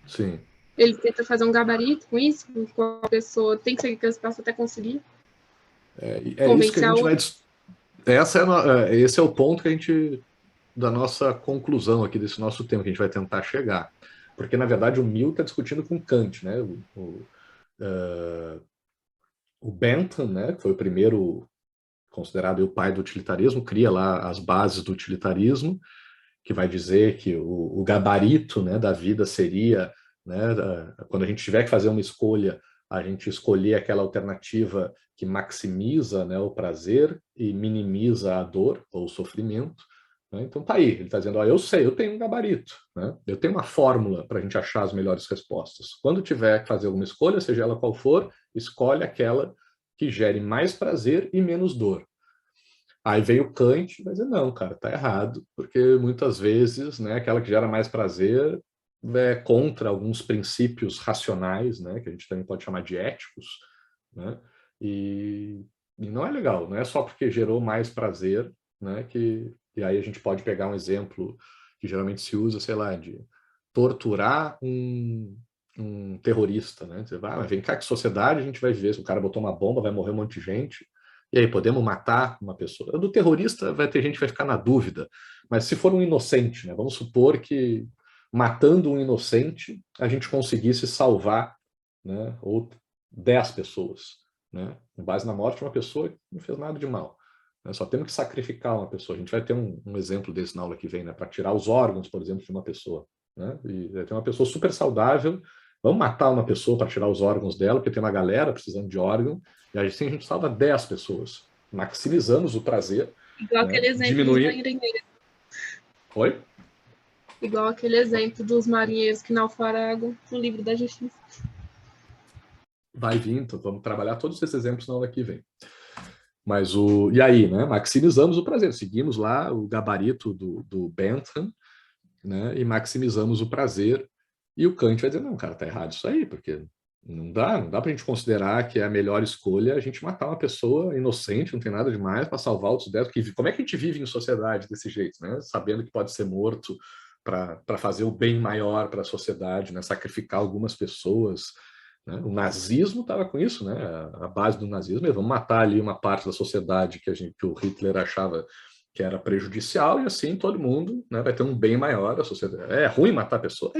Sim. Ele tenta fazer um gabarito com isso, com a pessoa tem que seguir aqueles passos até conseguir. É isso que a gente vai... Esse é o ponto que a gente... da nossa conclusão aqui, desse nosso tema, que a gente vai tentar chegar. Porque, na verdade, o Mill está discutindo com Kant, né? O Bentham, né, que foi o primeiro considerado o pai do utilitarismo, cria lá as bases do utilitarismo, que vai dizer que o gabarito, né, da vida seria, né, quando a gente tiver que fazer uma escolha, a gente escolher aquela alternativa que maximiza, né, o prazer e minimiza a dor ou o sofrimento. Né? Então tá aí, ele está dizendo, eu sei, eu tenho um gabarito, né? Eu tenho uma fórmula para a gente achar as melhores respostas. Quando tiver que fazer alguma escolha, seja ela qual for, escolhe aquela que gere mais prazer e menos dor. Aí veio Kant e vai dizer, não, cara, tá errado, porque muitas vezes, né, aquela que gera mais prazer é contra alguns princípios racionais, né, que a gente também pode chamar de éticos, né, e não é legal, não é só porque gerou mais prazer, né, e aí a gente pode pegar um exemplo que geralmente se usa, sei lá, de torturar um terrorista, né? Você vai, mas vem cá, que sociedade a gente vai viver? Se o cara botou uma bomba, vai morrer um monte de gente. E aí, podemos matar uma pessoa? Do terrorista vai ter gente que vai ficar na dúvida. Mas se for um inocente, né? Vamos supor que matando um inocente, a gente conseguisse salvar, né? Ou 10 pessoas, né? Com base na morte de uma pessoa que não fez nada de mal. Né? Só temos que sacrificar uma pessoa. A gente vai ter um exemplo desse na aula que vem, né? Para tirar os órgãos, por exemplo, de uma pessoa. Né? E vai ter uma pessoa super saudável. Vamos matar uma pessoa para tirar os órgãos dela, porque tem uma galera precisando de órgão. E aí assim a gente salva 10 pessoas. Maximizamos o prazer. Igual né? aquele exemplo Diminuir... dos marinheiros. Oi? Igual aquele exemplo dos marinheiros que naufragam no livro da Justiça. Vai vir, então vamos trabalhar todos esses exemplos na aula que vem. Mas e aí, né? Maximizamos o prazer. Seguimos lá o gabarito do Bentham, né? E maximizamos o prazer. E o Kant vai dizer, não, cara, tá errado isso aí, porque não dá pra gente considerar que é a melhor escolha a gente matar uma pessoa inocente, não tem nada demais, para salvar outros 10. Como é que a gente vive em sociedade desse jeito, né? Sabendo que pode ser morto para fazer o bem maior para a sociedade, né? Sacrificar algumas pessoas. Né? O nazismo estava com isso, né? A base do nazismo é vamos matar ali uma parte da sociedade que o Hitler achava que era prejudicial, e assim todo mundo, né, vai ter um bem maior da sociedade. É ruim matar a pessoa?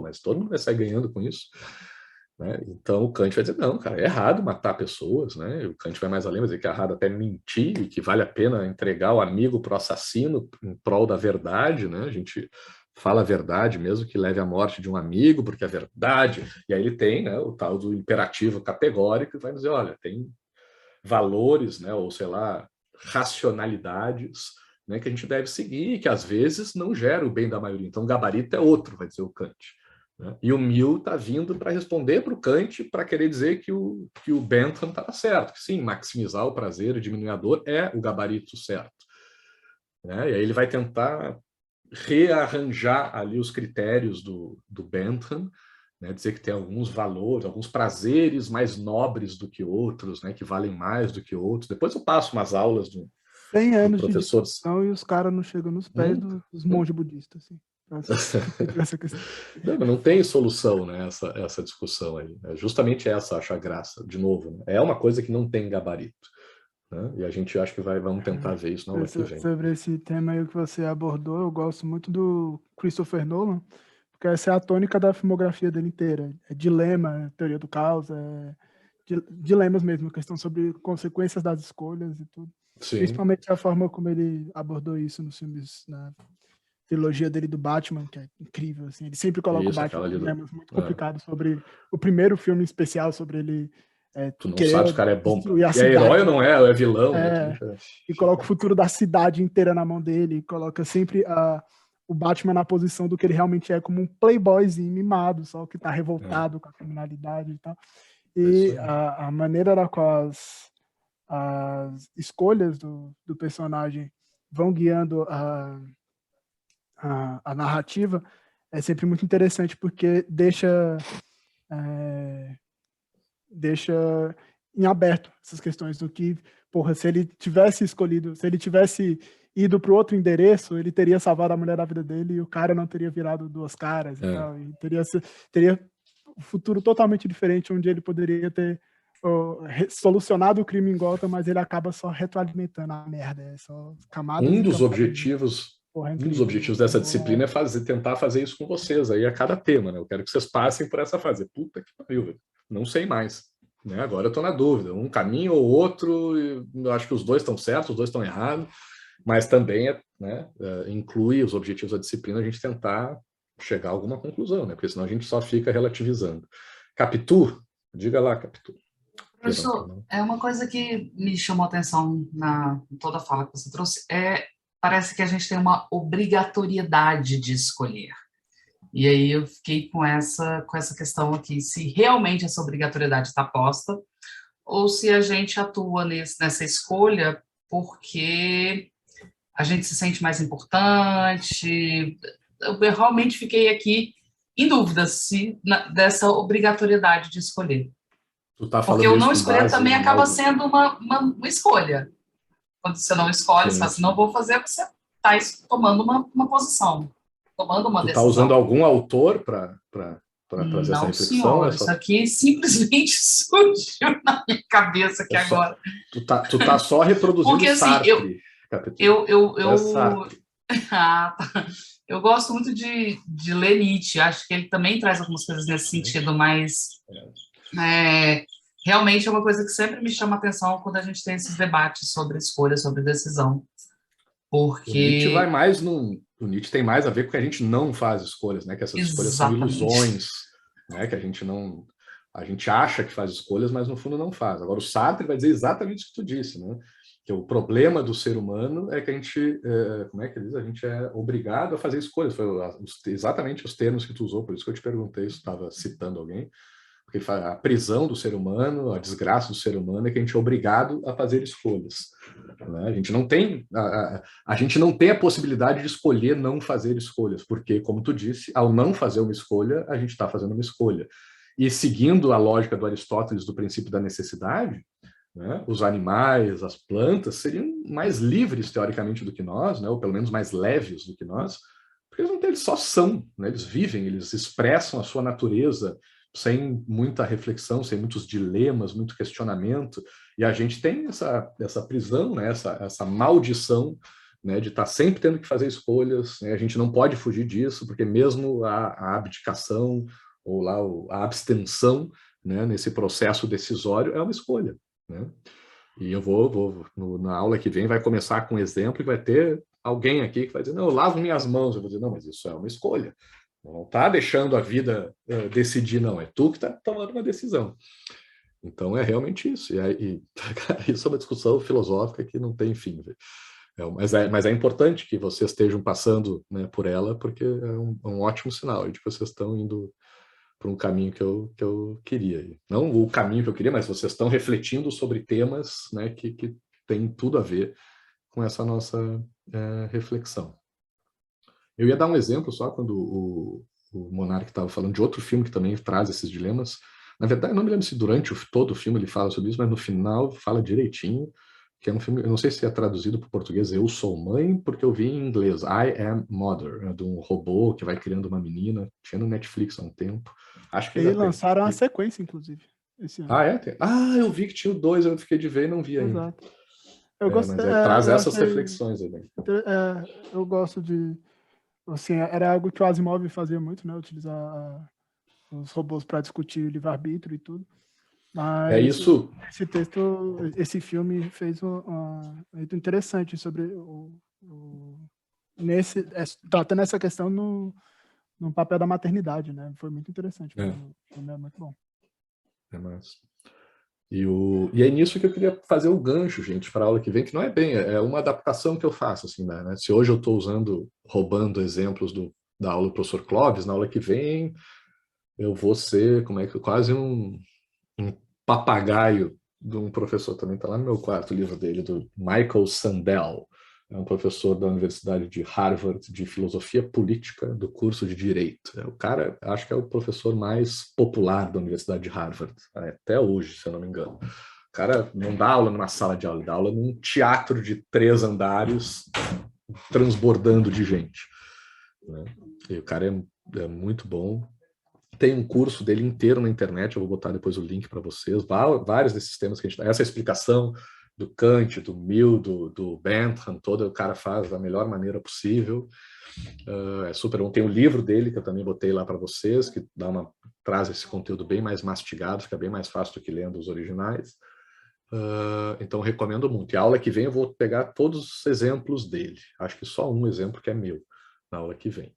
Mas todo mundo vai sair ganhando com isso. Né? Então o Kant vai dizer, não, cara, é errado matar pessoas, né? E o Kant vai mais além, vai dizer que é errado até mentir, e que vale a pena entregar o amigo para o assassino em prol da verdade, né? A gente fala a verdade mesmo que leve à morte de um amigo, porque é verdade. E aí ele tem, né, o tal do imperativo categórico, e vai dizer, olha, tem valores, né, ou sei lá, racionalidades, né, que a gente deve seguir, e que às vezes não gera o bem da maioria. Então o gabarito é outro, vai dizer o Kant. Né? E o Mill está vindo para responder para o Kant, para querer dizer que o Bentham estava certo, que sim, maximizar o prazer e diminuir a dor é o gabarito certo. Né? E aí ele vai tentar rearranjar ali os critérios do Bentham, né? Dizer que tem alguns valores, alguns prazeres mais nobres do que outros, né? Que valem mais do que outros. Depois eu passo umas aulas do 100 anos de professor... discussão e os caras não chegam nos pés dos monges budistas. Assim, essa questão. Não tem solução, né, essa discussão aí. É justamente essa, acho a graça, de novo. Né? É uma coisa que não tem gabarito. Né? E a gente acha que vamos tentar ver isso na aula que vem. Sobre esse tema aí que você abordou, eu gosto muito do Christopher Nolan, porque essa é a tônica da filmografia dele inteira. É dilema, teoria do caos, dilemas mesmo, questão sobre consequências das escolhas e tudo. Sim. Principalmente a forma como ele abordou isso nos filmes, na trilogia dele do Batman, que é incrível. Assim. Ele sempre coloca o Batman em dilemas muito complicados sobre o primeiro filme especial, sobre ele... tu não sabe se o cara é bom. E é herói ou não é vilão. Né? E coloca o futuro da cidade inteira na mão dele, coloca sempre o Batman na posição do que ele realmente é, como um playboyzinho mimado, só que tá revoltado com a criminalidade e tal. E a maneira da qual as escolhas do personagem vão guiando a narrativa é sempre muito interessante, porque deixa em aberto essas questões do que, se ele tivesse ido para o outro endereço, ele teria salvado a mulher da vida dele e o cara não teria virado duas caras e tal, e teria um futuro totalmente diferente, onde ele poderia ter solucionado o crime em Gotham, mas ele acaba só retroalimentando a merda, só camadas. Um dos objetivos dessa disciplina é tentar fazer isso com vocês aí a cada tema, né? Eu quero que vocês passem por essa fase. Puta que pariu, velho. Não sei mais. Né? Agora eu estou na dúvida. Um caminho ou outro, eu acho que os dois estão certos, os dois estão errados, mas também inclui os objetivos da disciplina a gente tentar chegar a alguma conclusão, né? Porque senão a gente só fica relativizando. Capitu, diga lá, Capitu. Professor, é uma coisa que me chamou a atenção na toda a fala que você trouxe, parece que a gente tem uma obrigatoriedade de escolher. E aí eu fiquei com essa questão aqui, se realmente essa obrigatoriedade está posta, ou se a gente atua nessa escolha porque a gente se sente mais importante. Eu realmente fiquei aqui em dúvida dessa obrigatoriedade de escolher. Tu tá porque eu não escolher também acaba sendo uma escolha. Quando você não escolhe, você fala assim, não vou fazer, você está tomando uma posição. tomando uma Tu decisão. está usando algum autor para trazer essa Não, reflexão? senhor, É só... isso aqui simplesmente surgiu na minha cabeça aqui agora. Tu tá só reproduzindo Porque, assim, Sartre, capítulo. É Sartre. Ah, tá. Eu gosto muito de ler Nietzsche, acho que ele também traz algumas coisas nesse sentido, mas realmente é uma coisa que sempre me chama a atenção quando a gente tem esses debates sobre escolha, sobre decisão. Porque... O Nietzsche vai mais o Nietzsche tem mais a ver com que a gente não faz escolhas, né? Que essas escolhas são ilusões, né? Que a gente acha que faz escolhas, mas no fundo não faz. Agora o Sartre vai dizer exatamente o que tu disse, né? Que o problema do ser humano é que a gente, como é que ele diz? A gente é obrigado a fazer escolhas. Foi exatamente os termos que tu usou, por isso que eu te perguntei se estava citando alguém. Porque a prisão do ser humano, a desgraça do ser humano é que a gente é obrigado a fazer escolhas. Né? A gente não tem a possibilidade de escolher não fazer escolhas, porque, como tu disse, ao não fazer uma escolha, a gente está fazendo uma escolha. E seguindo a lógica do Aristóteles do princípio da necessidade, né, os animais, as plantas seriam mais livres, teoricamente, do que nós, né, ou pelo menos mais leves do que nós, porque eles só são, né, eles vivem, eles expressam a sua natureza sem muita reflexão, sem muitos dilemas, muito questionamento, e a gente tem essa prisão, né, essa maldição, né, de estar sempre tendo que fazer escolhas, né, a gente não pode fugir disso, porque mesmo a abdicação ou lá a abstenção, né, nesse processo decisório é uma escolha. Né? E eu na aula que vem vai começar com um exemplo e vai ter alguém aqui que vai dizer, não, eu lavo minhas mãos. Eu vou dizer, não, mas isso é uma escolha. Não está deixando a vida decidir, não. É tu que está tomando uma decisão. Então, é realmente isso. Isso é uma discussão filosófica que não tem fim. Mas é importante que vocês estejam passando, né, por ela, porque é um ótimo sinal de que vocês estão indo para um caminho que eu queria. Não o caminho que eu queria, mas vocês estão refletindo sobre temas, né, que tem tudo a ver com essa nossa reflexão. Eu ia dar um exemplo só quando o Monark estava falando de outro filme que também traz esses dilemas. Na verdade, eu não me lembro se durante todo o filme ele fala sobre isso, mas no final fala direitinho, que é um filme, eu não sei se é traduzido para o português, Eu Sou Mãe, porque eu vi em inglês, I Am Mother, de um robô que vai criando uma menina, tinha no Netflix há um tempo. Acho que e lançaram uma sequência, inclusive, esse ano. Ah, é? Eu vi que tinha o 2, eu fiquei de ver e não vi ainda. Exato. Eu gostei, mas traz essas reflexões aí. Eu gosto de... Assim, era algo que o Asimov fazia muito, né? Utilizar os robôs para discutir livre-arbítrio e tudo. Mas isso. Esse filme fez muito interessante sobre tratando essa questão no papel da maternidade, né? Foi muito interessante. O filme é muito bom. É massa. E é nisso que eu queria fazer o gancho, gente, para a aula que vem, que não é bem, é uma adaptação que eu faço, assim, né? Se hoje eu estou roubando exemplos da aula do professor Clóvis, na aula que vem eu vou ser, quase um papagaio de um professor, também está lá no meu quarto, o livro dele, do Michael Sandel, é um professor da Universidade de Harvard de Filosofia Política do curso de Direito. O cara, acho que é o professor mais popular da Universidade de Harvard, até hoje, se eu não me engano. O cara não dá aula numa sala de aula, ele dá aula num teatro de 3 andares transbordando de gente. Né? E o cara é muito bom. Tem um curso dele inteiro na internet, eu vou botar depois o link para vocês, vários desses temas que a gente dá. Essa explicação do Kant, do Mill, do Bentham, o cara faz da melhor maneira possível. É super bom. Tem o livro dele, que eu também botei lá para vocês, que traz esse conteúdo bem mais mastigado, fica bem mais fácil do que lendo os originais. Então, recomendo muito. E a aula que vem eu vou pegar todos os exemplos dele. Acho que só um exemplo que é meu, na aula que vem.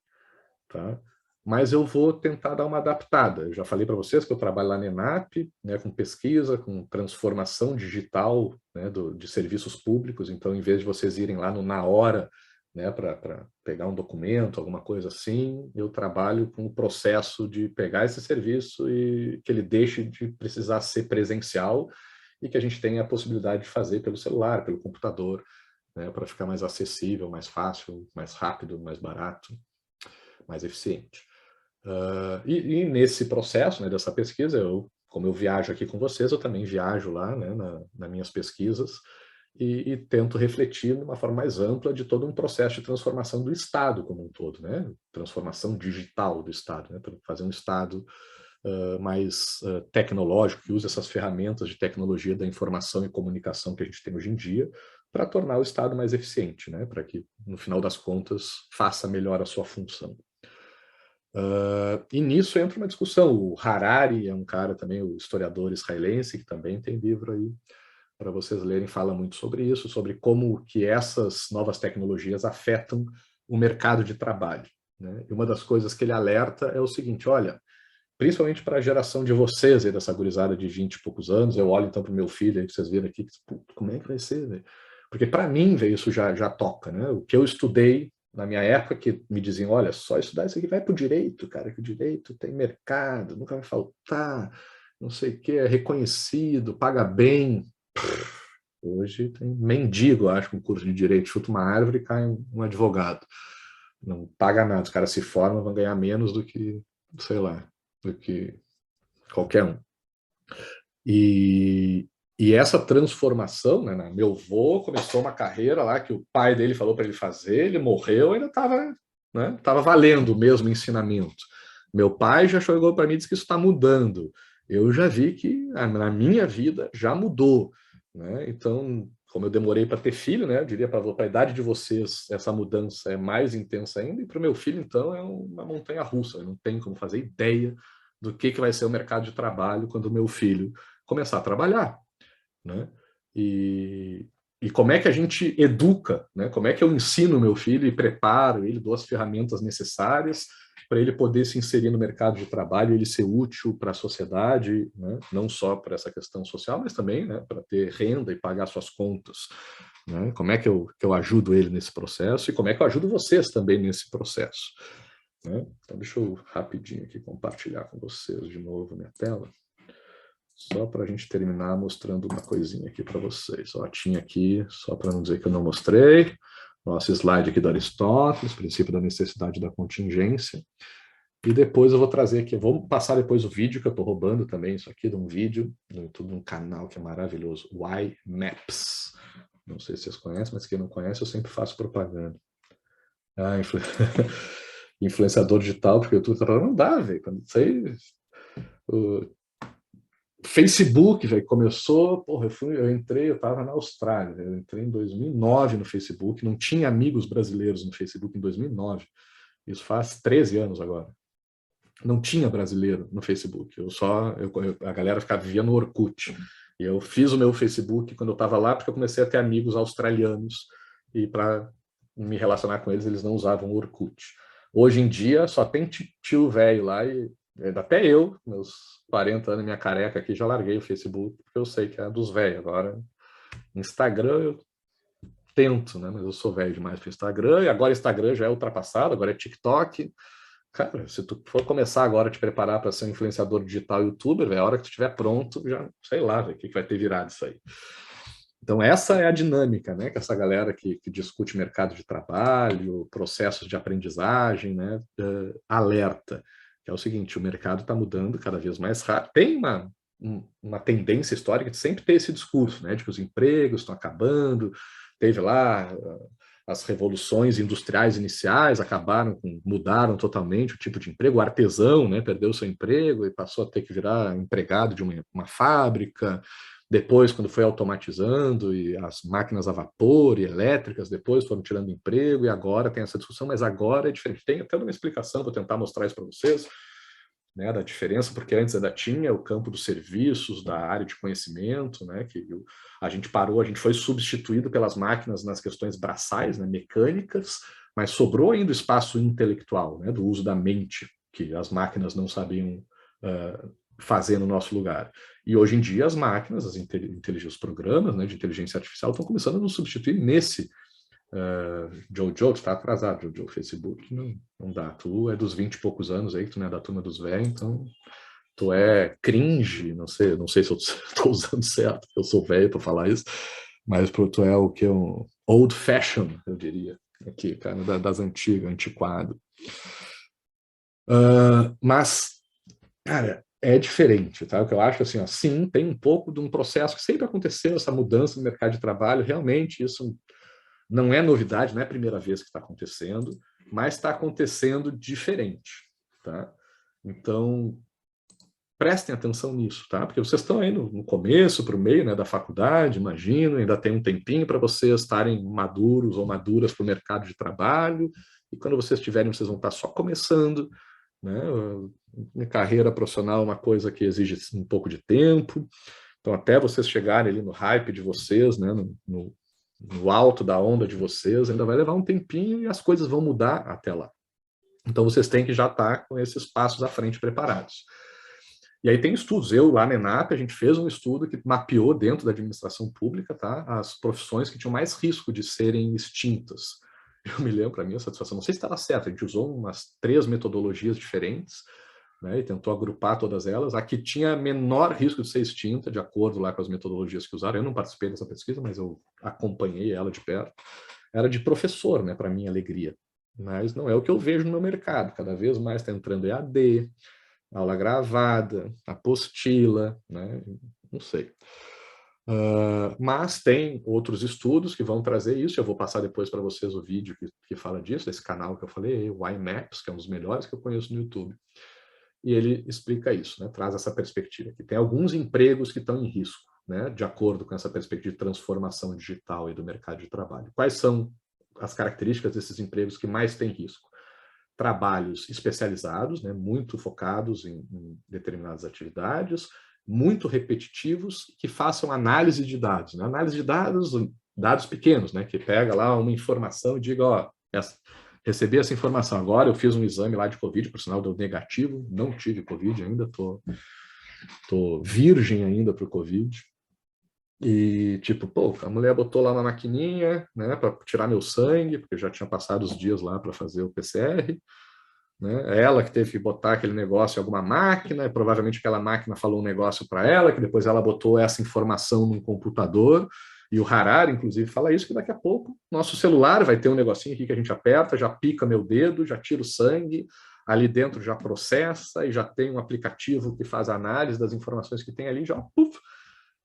Tá? Mas eu vou tentar dar uma adaptada. Eu já falei para vocês que eu trabalho lá na ENAP, né, com pesquisa, com transformação digital, né, de serviços públicos. Então, em vez de vocês irem lá na hora, né, para pegar um documento, alguma coisa assim, eu trabalho com o processo de pegar esse serviço e que ele deixe de precisar ser presencial e que a gente tenha a possibilidade de fazer pelo celular, pelo computador, né, para ficar mais acessível, mais fácil, mais rápido, mais barato, mais eficiente. E nesse processo, né, dessa pesquisa, como eu viajo aqui com vocês, eu também viajo lá, né, nas minhas pesquisas, e tento refletir de uma forma mais ampla de todo um processo de transformação do Estado como um todo, né? Transformação digital do Estado, né? Para fazer um Estado mais tecnológico, que use essas ferramentas de tecnologia da informação e comunicação que a gente tem hoje em dia, para tornar o Estado mais eficiente, né? Para que, no final das contas, faça melhor a sua função. E nisso entra uma discussão. O Harari é um cara também, o historiador israelense, que também tem livro aí para vocês lerem, fala muito sobre isso, sobre como que essas novas tecnologias afetam o mercado de trabalho, né? E uma das coisas que ele alerta é o seguinte: olha, principalmente para a geração de vocês, aí, dessa gurizada de 20 e poucos anos, eu olho então para o meu filho, aí, que vocês viram aqui, como é que vai ser, velho? Porque para mim, velho, isso já toca, né? O que eu estudei na minha época, que me diziam, olha, só estudar isso aqui vai para o direito, cara, que o direito tem mercado, nunca vai faltar, não sei o que, é reconhecido, paga bem. Hoje tem mendigo, acho, com curso de direito, chuta uma árvore e cai um advogado. Não paga nada, os caras se formam, vão ganhar menos do que, sei lá, do que qualquer um. E essa transformação, né, meu avô começou uma carreira lá que o pai dele falou para ele fazer, ele morreu, ainda estava, né, valendo o mesmo ensinamento. Meu pai já chegou para mim e disse que isso está mudando. Eu já vi que na minha vida já mudou, né? Então, como eu demorei para ter filho, né, eu diria para a idade de vocês, essa mudança é mais intensa ainda, e para o meu filho, então, é uma montanha russa. Eu não tenho como fazer ideia do que vai ser o mercado de trabalho quando o meu filho começar a trabalhar, né? E como é que a gente educa, né? Como é que eu ensino o meu filho e preparo ele, dou as ferramentas necessárias para ele poder se inserir no mercado de trabalho, ele ser útil para a sociedade, né? Não só para essa questão social, mas também, né, para ter renda e pagar suas contas, né? Como é que eu ajudo ele nesse processo e como é que eu ajudo vocês também nesse processo, né? Então, deixa eu rapidinho aqui compartilhar com vocês de novo minha tela, só para a gente terminar mostrando uma coisinha aqui para vocês. Ó, tinha aqui, só para não dizer que eu não mostrei, nosso slide aqui do Aristóteles, princípio da necessidade da contingência. E depois eu vou trazer aqui, vou passar depois o vídeo, que eu estou roubando também isso aqui, de um vídeo no YouTube, num canal que é maravilhoso, Why Maps. Não sei se vocês conhecem, mas quem não conhece, eu sempre faço propaganda. Influenciador digital, porque o YouTube não dá, velho. Quando sei, o Facebook, velho, começou, porra, eu estava na Austrália, eu entrei em 2009 no Facebook, não tinha amigos brasileiros no Facebook em 2009, isso faz 13 anos agora. Não tinha brasileiro no Facebook, a galera vivia no Orkut. E eu fiz o meu Facebook quando eu estava lá, porque eu comecei a ter amigos australianos, e para me relacionar com eles, eles não usavam o Orkut. Hoje em dia, só tem tio velho lá, e até eu, meus 40 anos, minha careca aqui, já larguei o Facebook, porque eu sei que é dos velhos. Agora, Instagram eu tento, né? Mas eu sou velho demais para o Instagram, e agora Instagram já é ultrapassado, agora é TikTok. Cara, se tu for começar agora a te preparar para ser um influenciador digital youtuber, véio, a hora que tu estiver pronto, já sei lá o que vai ter virado isso aí. Então essa é a dinâmica, né, que essa galera que discute mercado de trabalho, processos de aprendizagem, né, alerta, que é o seguinte: o mercado está mudando cada vez mais rápido. Tem uma tendência histórica de sempre ter esse discurso, né, de que os empregos estão acabando. Teve lá as revoluções industriais iniciais, mudaram totalmente o tipo de emprego. O artesão, né, perdeu seu emprego e passou a ter que virar empregado de uma fábrica. Depois, quando foi automatizando, e as máquinas a vapor e elétricas depois foram tirando emprego, e agora tem essa discussão, mas agora é diferente. Tem até uma explicação, vou tentar mostrar isso para vocês, né, da diferença, porque antes ainda tinha o campo dos serviços, da área de conhecimento, né, que a gente foi substituído pelas máquinas nas questões braçais, né, mecânicas, mas sobrou ainda o espaço intelectual, né, do uso da mente, que as máquinas não sabiam fazer no nosso lugar. E hoje em dia as máquinas, os programas, né, de inteligência artificial estão começando a nos substituir nesse. Jojo, tu está atrasado, Jojo, Facebook não dá. Tu é dos 20 e poucos anos aí, que tu não é da turma dos velhos, então tu é cringe, não sei se eu estou usando certo, eu sou velho para falar isso, mas tu é o que? Um old fashion, eu diria, aqui, cara, das antigas, antiquado. Mas, cara, é diferente, tá? O que eu acho assim, ó, sim, tem um pouco de um processo que sempre aconteceu, essa mudança no mercado de trabalho, realmente isso não é novidade, não é a primeira vez que está acontecendo, mas está acontecendo diferente, tá? Então, prestem atenção nisso, tá? Porque vocês estão aí no começo, para o meio, né, da faculdade, imagino, ainda tem um tempinho para vocês estarem maduros ou maduras para o mercado de trabalho, e quando vocês tiverem, vocês vão estar só começando, né? Minha carreira profissional é uma coisa que exige um pouco de tempo, então até vocês chegarem ali no hype de vocês, né, no alto da onda de vocês, ainda vai levar um tempinho e as coisas vão mudar até lá. Então vocês têm que já estar com esses passos à frente preparados. E aí tem estudos, eu lá na ENAP, a gente fez um estudo que mapeou dentro da administração pública, tá, as profissões que tinham mais risco de serem extintas. Eu me lembro, para mim, a satisfação, não sei se estava certo, a gente usou umas 3 metodologias diferentes, né, e tentou agrupar todas elas. A que tinha menor risco de ser extinta, de acordo lá com as metodologias que usaram, eu não participei dessa pesquisa, mas eu acompanhei ela de perto, era de professor, né, para minha alegria. Mas não é o que eu vejo no meu mercado, cada vez mais está entrando EAD, aula gravada, apostila, né, não sei. Mas tem outros estudos que vão trazer isso, eu vou passar depois para vocês o vídeo que fala disso, desse canal que eu falei, o iMaps, que é um dos melhores que eu conheço no YouTube. E ele explica isso, né, traz essa perspectiva, que tem alguns empregos que estão em risco, né, de acordo com essa perspectiva de transformação digital e do mercado de trabalho. Quais são as características desses empregos que mais têm risco? Trabalhos especializados, né, muito focados em determinadas atividades, muito repetitivos, que façam análise de dados. Né? Análise de dados pequenos, né, que pega lá uma informação e diga, ó, recebi essa informação agora, eu fiz um exame lá de Covid, por sinal deu negativo, não tive Covid ainda, tô virgem ainda para o Covid. E tipo, pô, a mulher botou lá uma maquininha, né, para tirar meu sangue, porque eu já tinha passado os dias lá para fazer o PCR, né? Ela que teve que botar aquele negócio em alguma máquina, e provavelmente aquela máquina falou um negócio para ela, que depois ela botou essa informação num computador, e o Harari, inclusive, fala isso, que daqui a pouco nosso celular vai ter um negocinho aqui que a gente aperta, já pica meu dedo, já tira o sangue, ali dentro já processa, e já tem um aplicativo que faz a análise das informações que tem ali, já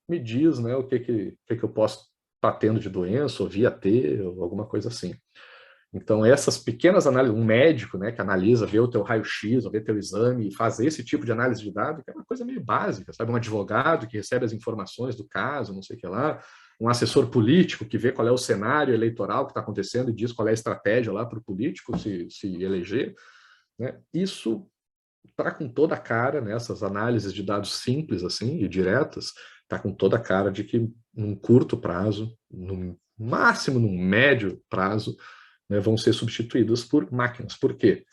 me diz, né, o que eu posso estar tendo de doença, ou via ter, ou alguma coisa assim. Então, essas pequenas análises, um médico, né, que analisa, vê o teu raio-x, ou vê teu exame, e faz esse tipo de análise de dados, que é uma coisa meio básica, sabe? Um advogado que recebe as informações do caso, não sei o que lá, um assessor político que vê qual é o cenário eleitoral que está acontecendo e diz qual é a estratégia lá para o político se eleger, né? Isso está com toda a cara, né, essas análises de dados simples assim e diretas, está com toda a cara de que num curto prazo, no máximo num médio prazo, né, vão ser substituídas por máquinas. Por quê?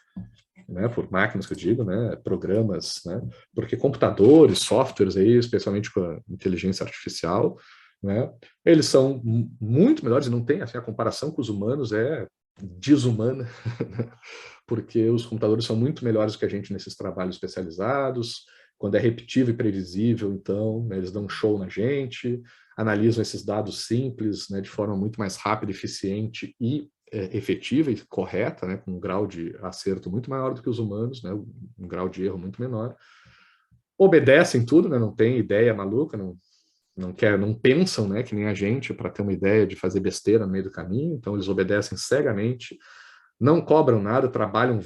Né, por máquinas que eu digo, né, programas, né, porque computadores, softwares, aí, especialmente com a inteligência artificial, né, eles são muito melhores, e não tem assim, a comparação com os humanos é desumana, porque os computadores são muito melhores que a gente nesses trabalhos especializados, quando é repetível e previsível, então, né, eles dão um show na gente, analisam esses dados simples, né, de forma muito mais rápida, eficiente e efetiva e correta, né, com um grau de acerto muito maior do que os humanos, né, um grau de erro muito menor. Obedecem tudo, né, não tem ideia maluca, não pensam, né, que nem a gente, para ter uma ideia de fazer besteira no meio do caminho, então eles obedecem cegamente, não cobram nada, trabalham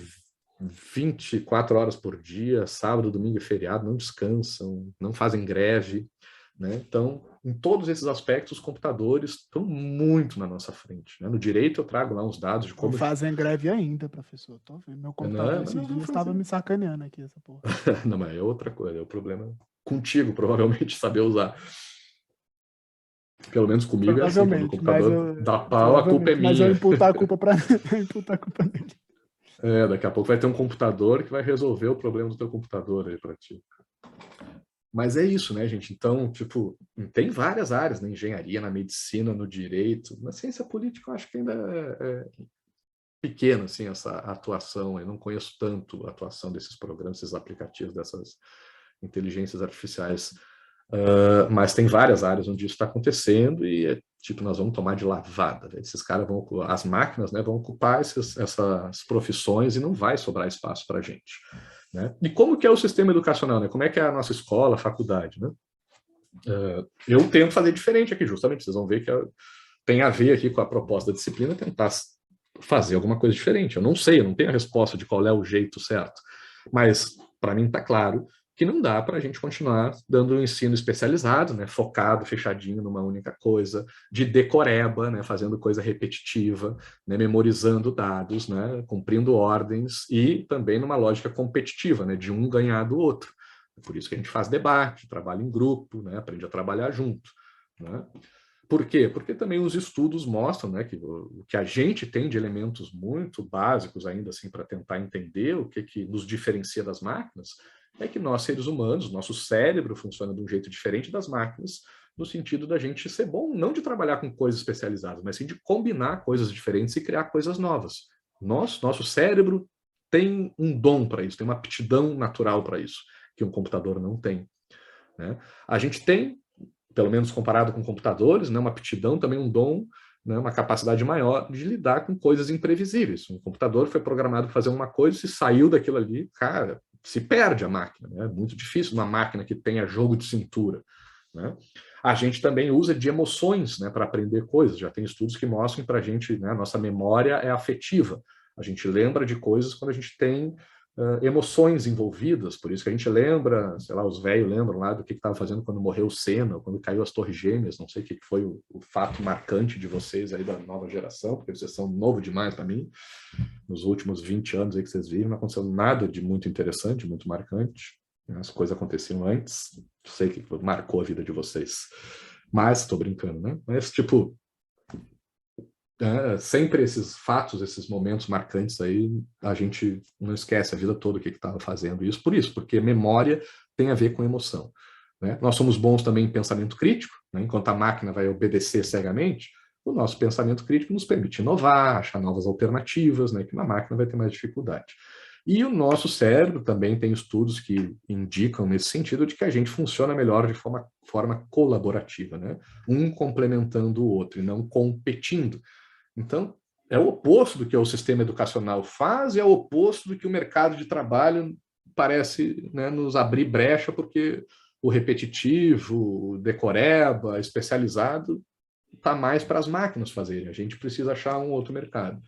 24 horas por dia, sábado, domingo e feriado, não descansam, não fazem greve, né? Então, em todos esses aspectos, os computadores estão muito na nossa frente. Né? No direito, eu trago lá uns dados de como... Não fazem greve ainda, professor. Tô vendo. Meu computador esses dias estava me sacaneando aqui, essa porra. Não, mas é outra coisa, é o problema contigo, provavelmente, saber usar. Pelo menos comigo é assim, quando o computador dá pau, a culpa é minha. Mas eu imputar a culpa para imputar a culpa dele. Daqui a pouco vai ter um computador que vai resolver o problema do teu computador aí para ti. Mas é isso, né, gente? Então, tipo, tem várias áreas, na engenharia, na medicina, no direito, na ciência política eu acho que ainda é pequena, assim, essa atuação. Eu não conheço tanto a atuação desses programas, esses aplicativos, dessas inteligências artificiais. Mas tem várias áreas onde isso está acontecendo e, tipo, nós vamos tomar de lavada. Né? Esses caras as máquinas, né, vão ocupar essas profissões e não vai sobrar espaço para a gente. né? E como que é o sistema educacional, né? Como é que é a nossa escola, a faculdade, né? Eu tento fazer diferente aqui, justamente, vocês vão ver que tem a ver aqui com a proposta da disciplina, tentar fazer alguma coisa diferente. Eu não sei, eu não tenho a resposta de qual é o jeito certo, mas para mim está claro que não dá para a gente continuar dando um ensino especializado, né, focado, fechadinho numa única coisa, de decoreba, né, fazendo coisa repetitiva, né, memorizando dados, né, cumprindo ordens e também numa lógica competitiva, né, de um ganhar do outro. É por isso que a gente faz debate, trabalha em grupo, né, aprende a trabalhar junto, né? Por quê? Porque também os estudos mostram, né, que o que a gente tem de elementos muito básicos ainda assim para tentar entender o que nos diferencia das máquinas é que nós, seres humanos, nosso cérebro funciona de um jeito diferente das máquinas, no sentido da gente ser bom, não de trabalhar com coisas especializadas, mas sim de combinar coisas diferentes e criar coisas novas. Nosso cérebro tem um dom para isso, tem uma aptidão natural para isso, que um computador não tem, né? A gente tem, pelo menos comparado com computadores, né, uma aptidão, também um dom, né, uma capacidade maior de lidar com coisas imprevisíveis. Um computador foi programado para fazer uma coisa, se saiu daquilo ali, cara, se perde a máquina, né? É muito difícil uma máquina que tenha jogo de cintura, né? A gente também usa de emoções, né, para aprender coisas. Já tem estudos que mostram para a gente, né, a nossa memória é afetiva. A gente lembra de coisas quando a gente tem emoções envolvidas, por isso que a gente lembra, sei lá, os velhos lembram lá do que estava fazendo quando morreu o Senna, quando caiu as Torres Gêmeas, não sei o que foi o fato marcante de vocês aí da nova geração, porque vocês são novo demais para mim. Nos últimos 20 anos aí que vocês viram, não aconteceu nada de muito interessante, muito marcante. As coisas aconteciam antes, sei que marcou a vida de vocês. Mas, estou brincando, né? Mas, tipo, sempre esses fatos, esses momentos marcantes aí, a gente não esquece a vida toda o que estava fazendo isso, porque memória tem a ver com emoção, né? Nós somos bons também em pensamento crítico, né? Enquanto a máquina vai obedecer cegamente, o nosso pensamento crítico nos permite inovar, achar novas alternativas, né? Que na máquina vai ter mais dificuldade. E o nosso cérebro também tem estudos que indicam nesse sentido de que a gente funciona melhor de forma colaborativa, né? Um complementando o outro e não competindo. Então, é o oposto do que o sistema educacional faz e é o oposto do que o mercado de trabalho parece, né, nos abrir brecha, porque o repetitivo, o decoreba, especializado, está mais para as máquinas fazerem. A gente precisa achar um outro mercado.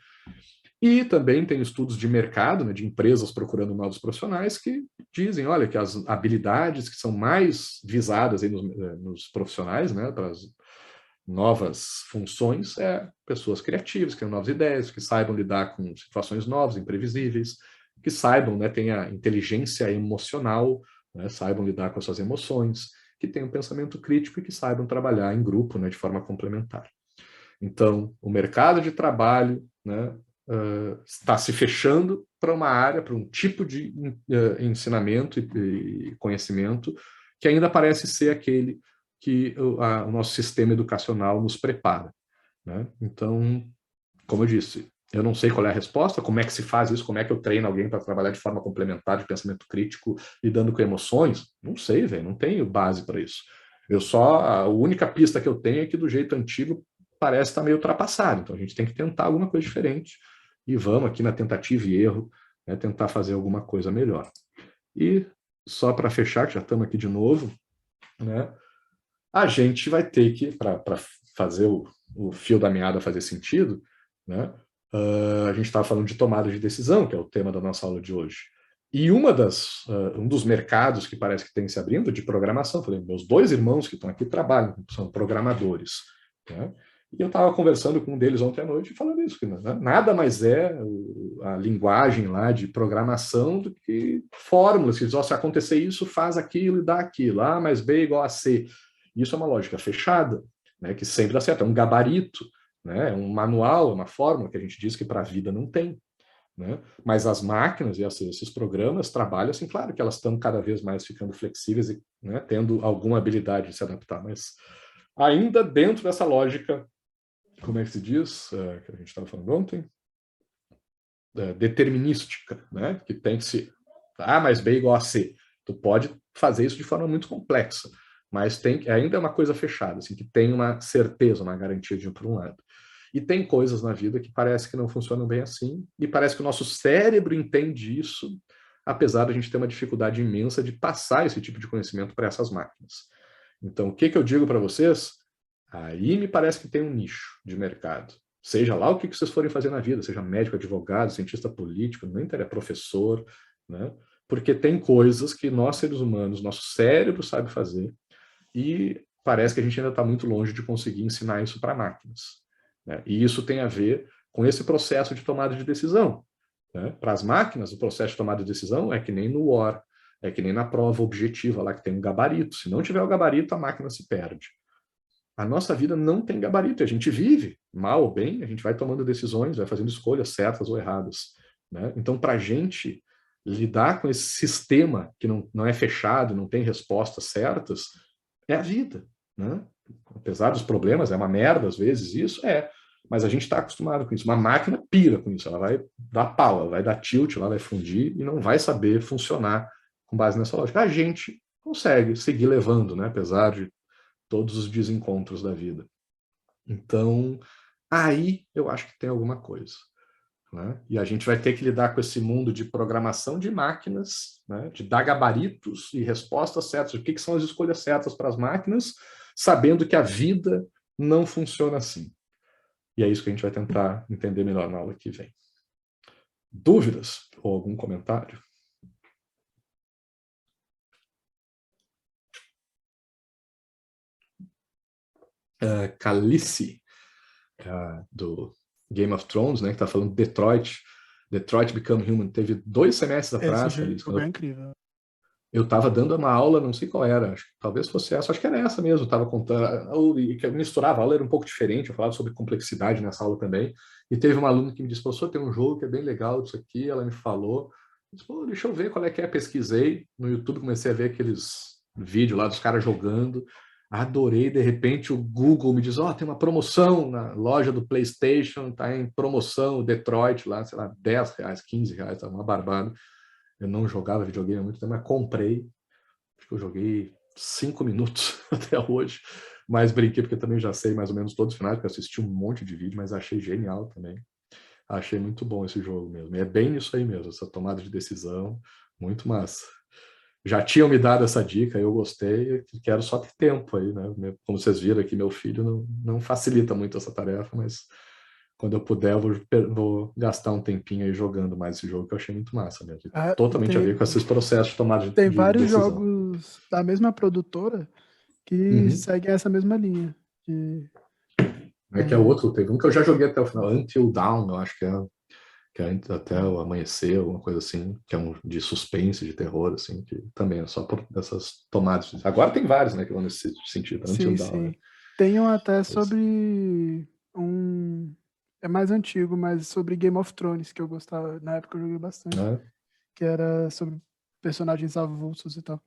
E também tem estudos de mercado, né, de empresas procurando novos profissionais que dizem, olha, que as habilidades que são mais visadas aí nos profissionais, né, para as novas funções, pessoas criativas, que tenham novas ideias, que saibam lidar com situações novas, imprevisíveis, que saibam, né, tenham inteligência emocional, né, saibam lidar com as suas emoções, que tenham pensamento crítico e que saibam trabalhar em grupo, né, de forma complementar. Então, o mercado de trabalho, né, está se fechando para uma área, para um tipo de ensinamento e conhecimento que ainda parece ser aquele que o nosso sistema educacional nos prepara, né? Então, como eu disse, eu não sei qual é a resposta, como é que se faz isso, como é que eu treino alguém para trabalhar de forma complementar, de pensamento crítico, lidando com emoções? Não sei, velho, não tenho base para isso. A única pista que eu tenho é que do jeito antigo parece estar meio ultrapassado, então a gente tem que tentar alguma coisa diferente e vamos aqui na tentativa e erro, né, tentar fazer alguma coisa melhor. E só para fechar, que já estamos aqui de novo, né, a gente vai ter que, para fazer o fio da meada fazer sentido, né, a gente estava falando de tomada de decisão, que é o tema da nossa aula de hoje. E um dos mercados que parece que tem se abrindo de programação, falei, meus 2 irmãos que estão aqui trabalham, são programadores, né? E eu estava conversando com um deles ontem à noite falando isso, que nada mais é a linguagem lá de programação do que fórmulas, que diz, se acontecer isso, faz aquilo e dá aquilo, A mais B igual a C. Isso é uma lógica fechada, né, que sempre dá certo, é um gabarito, né, é um manual, é uma fórmula que a gente diz que para a vida não tem, né? Mas as máquinas e esses programas trabalham assim, claro que elas estão cada vez mais ficando flexíveis e, né, tendo alguma habilidade de se adaptar, mas ainda dentro dessa lógica, como é que se diz, que a gente estava falando ontem, determinística, né? Que tem que ser A mais B igual a C. Tu pode fazer isso de forma muito complexa, mas ainda é uma coisa fechada, assim, que tem uma certeza, uma garantia de por um lado. E tem coisas na vida que parece que não funcionam bem assim, e parece que o nosso cérebro entende isso apesar de a gente ter uma dificuldade imensa de passar esse tipo de conhecimento para essas máquinas. Então, o que eu digo para vocês? Aí me parece que tem um nicho de mercado. Seja lá o que vocês forem fazer na vida, seja médico, advogado, cientista político, não interessa, professor, né? Porque tem coisas que nós, seres humanos, nosso cérebro sabe fazer e parece que a gente ainda está muito longe de conseguir ensinar isso para máquinas, né? E isso tem a ver com esse processo de tomada de decisão, né? Para as máquinas, o processo de tomada de decisão é que nem no War, é que nem na prova objetiva lá que tem um gabarito. Se não tiver o gabarito, a máquina se perde. A nossa vida não tem gabarito, a gente vive, mal ou bem, a gente vai tomando decisões, vai fazendo escolhas certas ou erradas, né? Então, para a gente lidar com esse sistema que não é fechado, não tem respostas certas, é a vida, né? Apesar dos problemas, é uma merda às vezes isso, mas a gente está acostumado com isso. Uma máquina pira com isso, ela vai dar pau, ela vai dar tilt, ela vai fundir e não vai saber funcionar com base nessa lógica. A gente consegue seguir levando, né? Apesar de todos os desencontros da vida. Então, aí eu acho que tem alguma coisa, né? E a gente vai ter que lidar com esse mundo de programação de máquinas, né? De dar gabaritos e respostas certas, o que são as escolhas certas para as máquinas, sabendo que a vida não funciona assim. E é isso que a gente vai tentar entender melhor na aula que vem. Dúvidas ou algum comentário? Calice, do Game of Thrones, né, que está falando Detroit Become Human, teve 2 semestres atrás. Esse jogo é incrível. Eu estava dando uma aula, não sei qual era, acho que talvez fosse essa, acho que era essa mesmo, estava contando, e que eu misturava, a aula era um pouco diferente, eu falava sobre complexidade nessa aula também, e teve uma aluna que me disse, professor, tem um jogo que é bem legal disso aqui, ela me falou, eu disse, pô, deixa eu ver qual é que é, pesquisei, no YouTube comecei a ver aqueles vídeos lá dos caras jogando, adorei, de repente o Google me diz, tem uma promoção na loja do PlayStation, tá em promoção, Detroit lá, sei lá, R$10, R$15, tá uma barbada. Eu não jogava videogame há muito tempo, mas comprei. Acho que eu joguei 5 minutos até hoje, mas brinquei porque também já sei mais ou menos todos os finais, porque eu assisti um monte de vídeo, mas achei genial também. Achei muito bom esse jogo mesmo. E é bem isso aí mesmo, essa tomada de decisão, muito massa. Já tinham me dado essa dica, eu gostei, quero só ter tempo aí, né? Como vocês viram aqui, meu filho não facilita muito essa tarefa, mas quando eu puder, eu vou gastar um tempinho aí jogando mais esse jogo, que eu achei muito massa mesmo. Totalmente a ver com esses processos de tomada de decisão. Tem vários jogos da mesma produtora que seguem essa mesma linha. Que é outro, teve um que eu já joguei até o final, Until Dawn, eu acho que é até o amanhecer, alguma coisa assim, que é um de suspense, de terror, assim, que também é só por essas tomadas. Agora tem vários, né, que vão nesse sentido. Until Dawn. Né? Tem um até sobre é mais antigo, mas sobre Game of Thrones, que eu gostava, na época eu joguei bastante, que era sobre personagens avulsos e tal.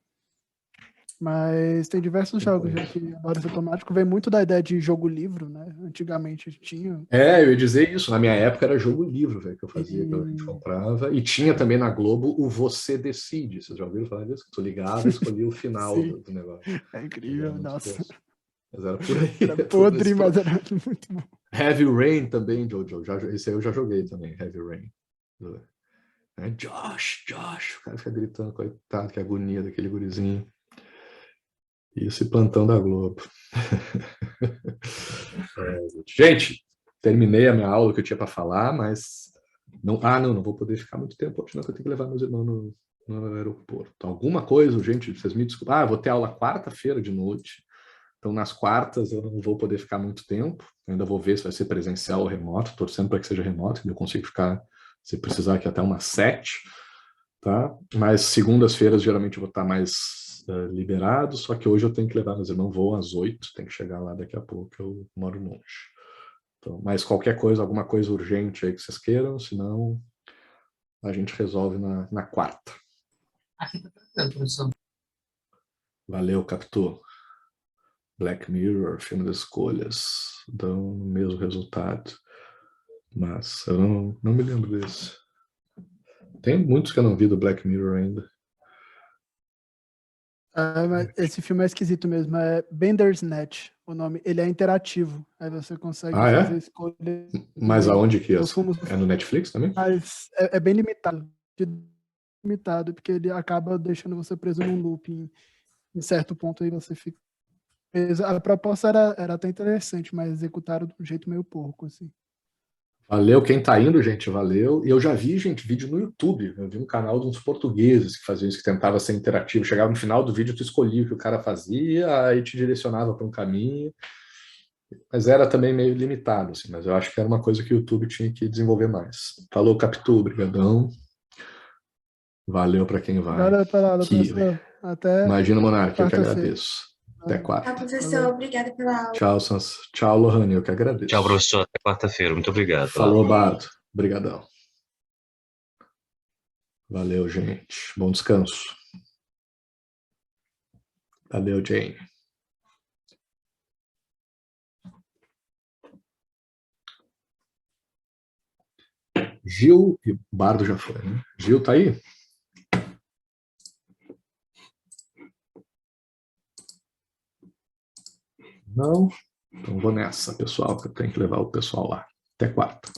Mas tem diversos jogos já que agora esse automático vem muito da ideia de jogo-livro, né? Antigamente tinha. Eu ia dizer isso. Na minha época era jogo-livro, velho, que eu fazia, que a gente comprava. E tinha também na Globo o Você Decide. Vocês já ouviram falar disso? Tu ligava e escolhia o final do negócio. É incrível, nossa. Mas era por aí. Era podre, mas era muito bom. Heavy Rain também, Jojo. Esse aí eu já joguei também, Heavy Rain. Josh! O cara fica gritando, coitado, que agonia daquele gurizinho. E esse plantão da Globo. Gente, terminei a minha aula que eu tinha para falar, mas não vou poder ficar muito tempo, senão eu tenho que levar meus irmãos no aeroporto. Alguma coisa, gente, vocês me desculpem. Eu vou ter aula quarta-feira de noite. Então, nas quartas, eu não vou poder ficar muito tempo. Eu ainda vou ver se vai ser presencial ou remoto. Torcendo para que seja remoto, que eu consigo ficar, se precisar, aqui até umas 7. Tá? Mas segundas-feiras, geralmente, eu vou estar mais liberado. Só que hoje eu tenho que levar meus irmãos. Vou às 8. Tenho que chegar lá daqui a pouco. Eu moro longe. Então, mas qualquer coisa, alguma coisa urgente aí que vocês queiram. Senão, a gente resolve na quarta. Aqui tá tranquilo, professor. Valeu, Capitu. Black Mirror, filme das escolhas, dão o mesmo resultado. Mas eu não me lembro desse. Tem muitos que eu não vi do Black Mirror ainda. Mas esse filme é esquisito mesmo, é Bandersnatch, o nome. Ele é interativo, aí você consegue fazer escolhas. Mas aonde que é? É no Netflix também? Mas é bem limitado. limitado, porque ele acaba deixando você preso num loop em certo ponto aí você fica preso. A proposta era até interessante, mas executaram de um jeito meio porco, assim. Valeu quem tá indo, gente, valeu. E eu já vi, gente, vídeo no YouTube. Eu vi um canal de uns portugueses que faziam isso, que tentava ser interativo. Chegava no final do vídeo, tu escolhia o que o cara fazia, aí te direcionava para um caminho. Mas era também meio limitado, assim. Mas eu acho que era uma coisa que o YouTube tinha que desenvolver mais. Falou, Capitu, brigadão. Valeu para quem vai. Obrigado pela aula, Que... professor. Até Imagina, Monarca, eu que quarta-feira. agradeço. Até quarta. Tchau, professor. Obrigada pela aula. Tchau, Sans. Tchau, Lohane, eu que agradeço. Tchau, professor. Até quarta-feira. Muito obrigado. Falou, Bardo. Obrigadão. Valeu, gente. Bom descanso. Valeu, Jane. Gil e Bardo já foi, né? Gil tá aí? Não? Então vou nessa, pessoal, que eu tenho que levar o pessoal lá. Até quarta.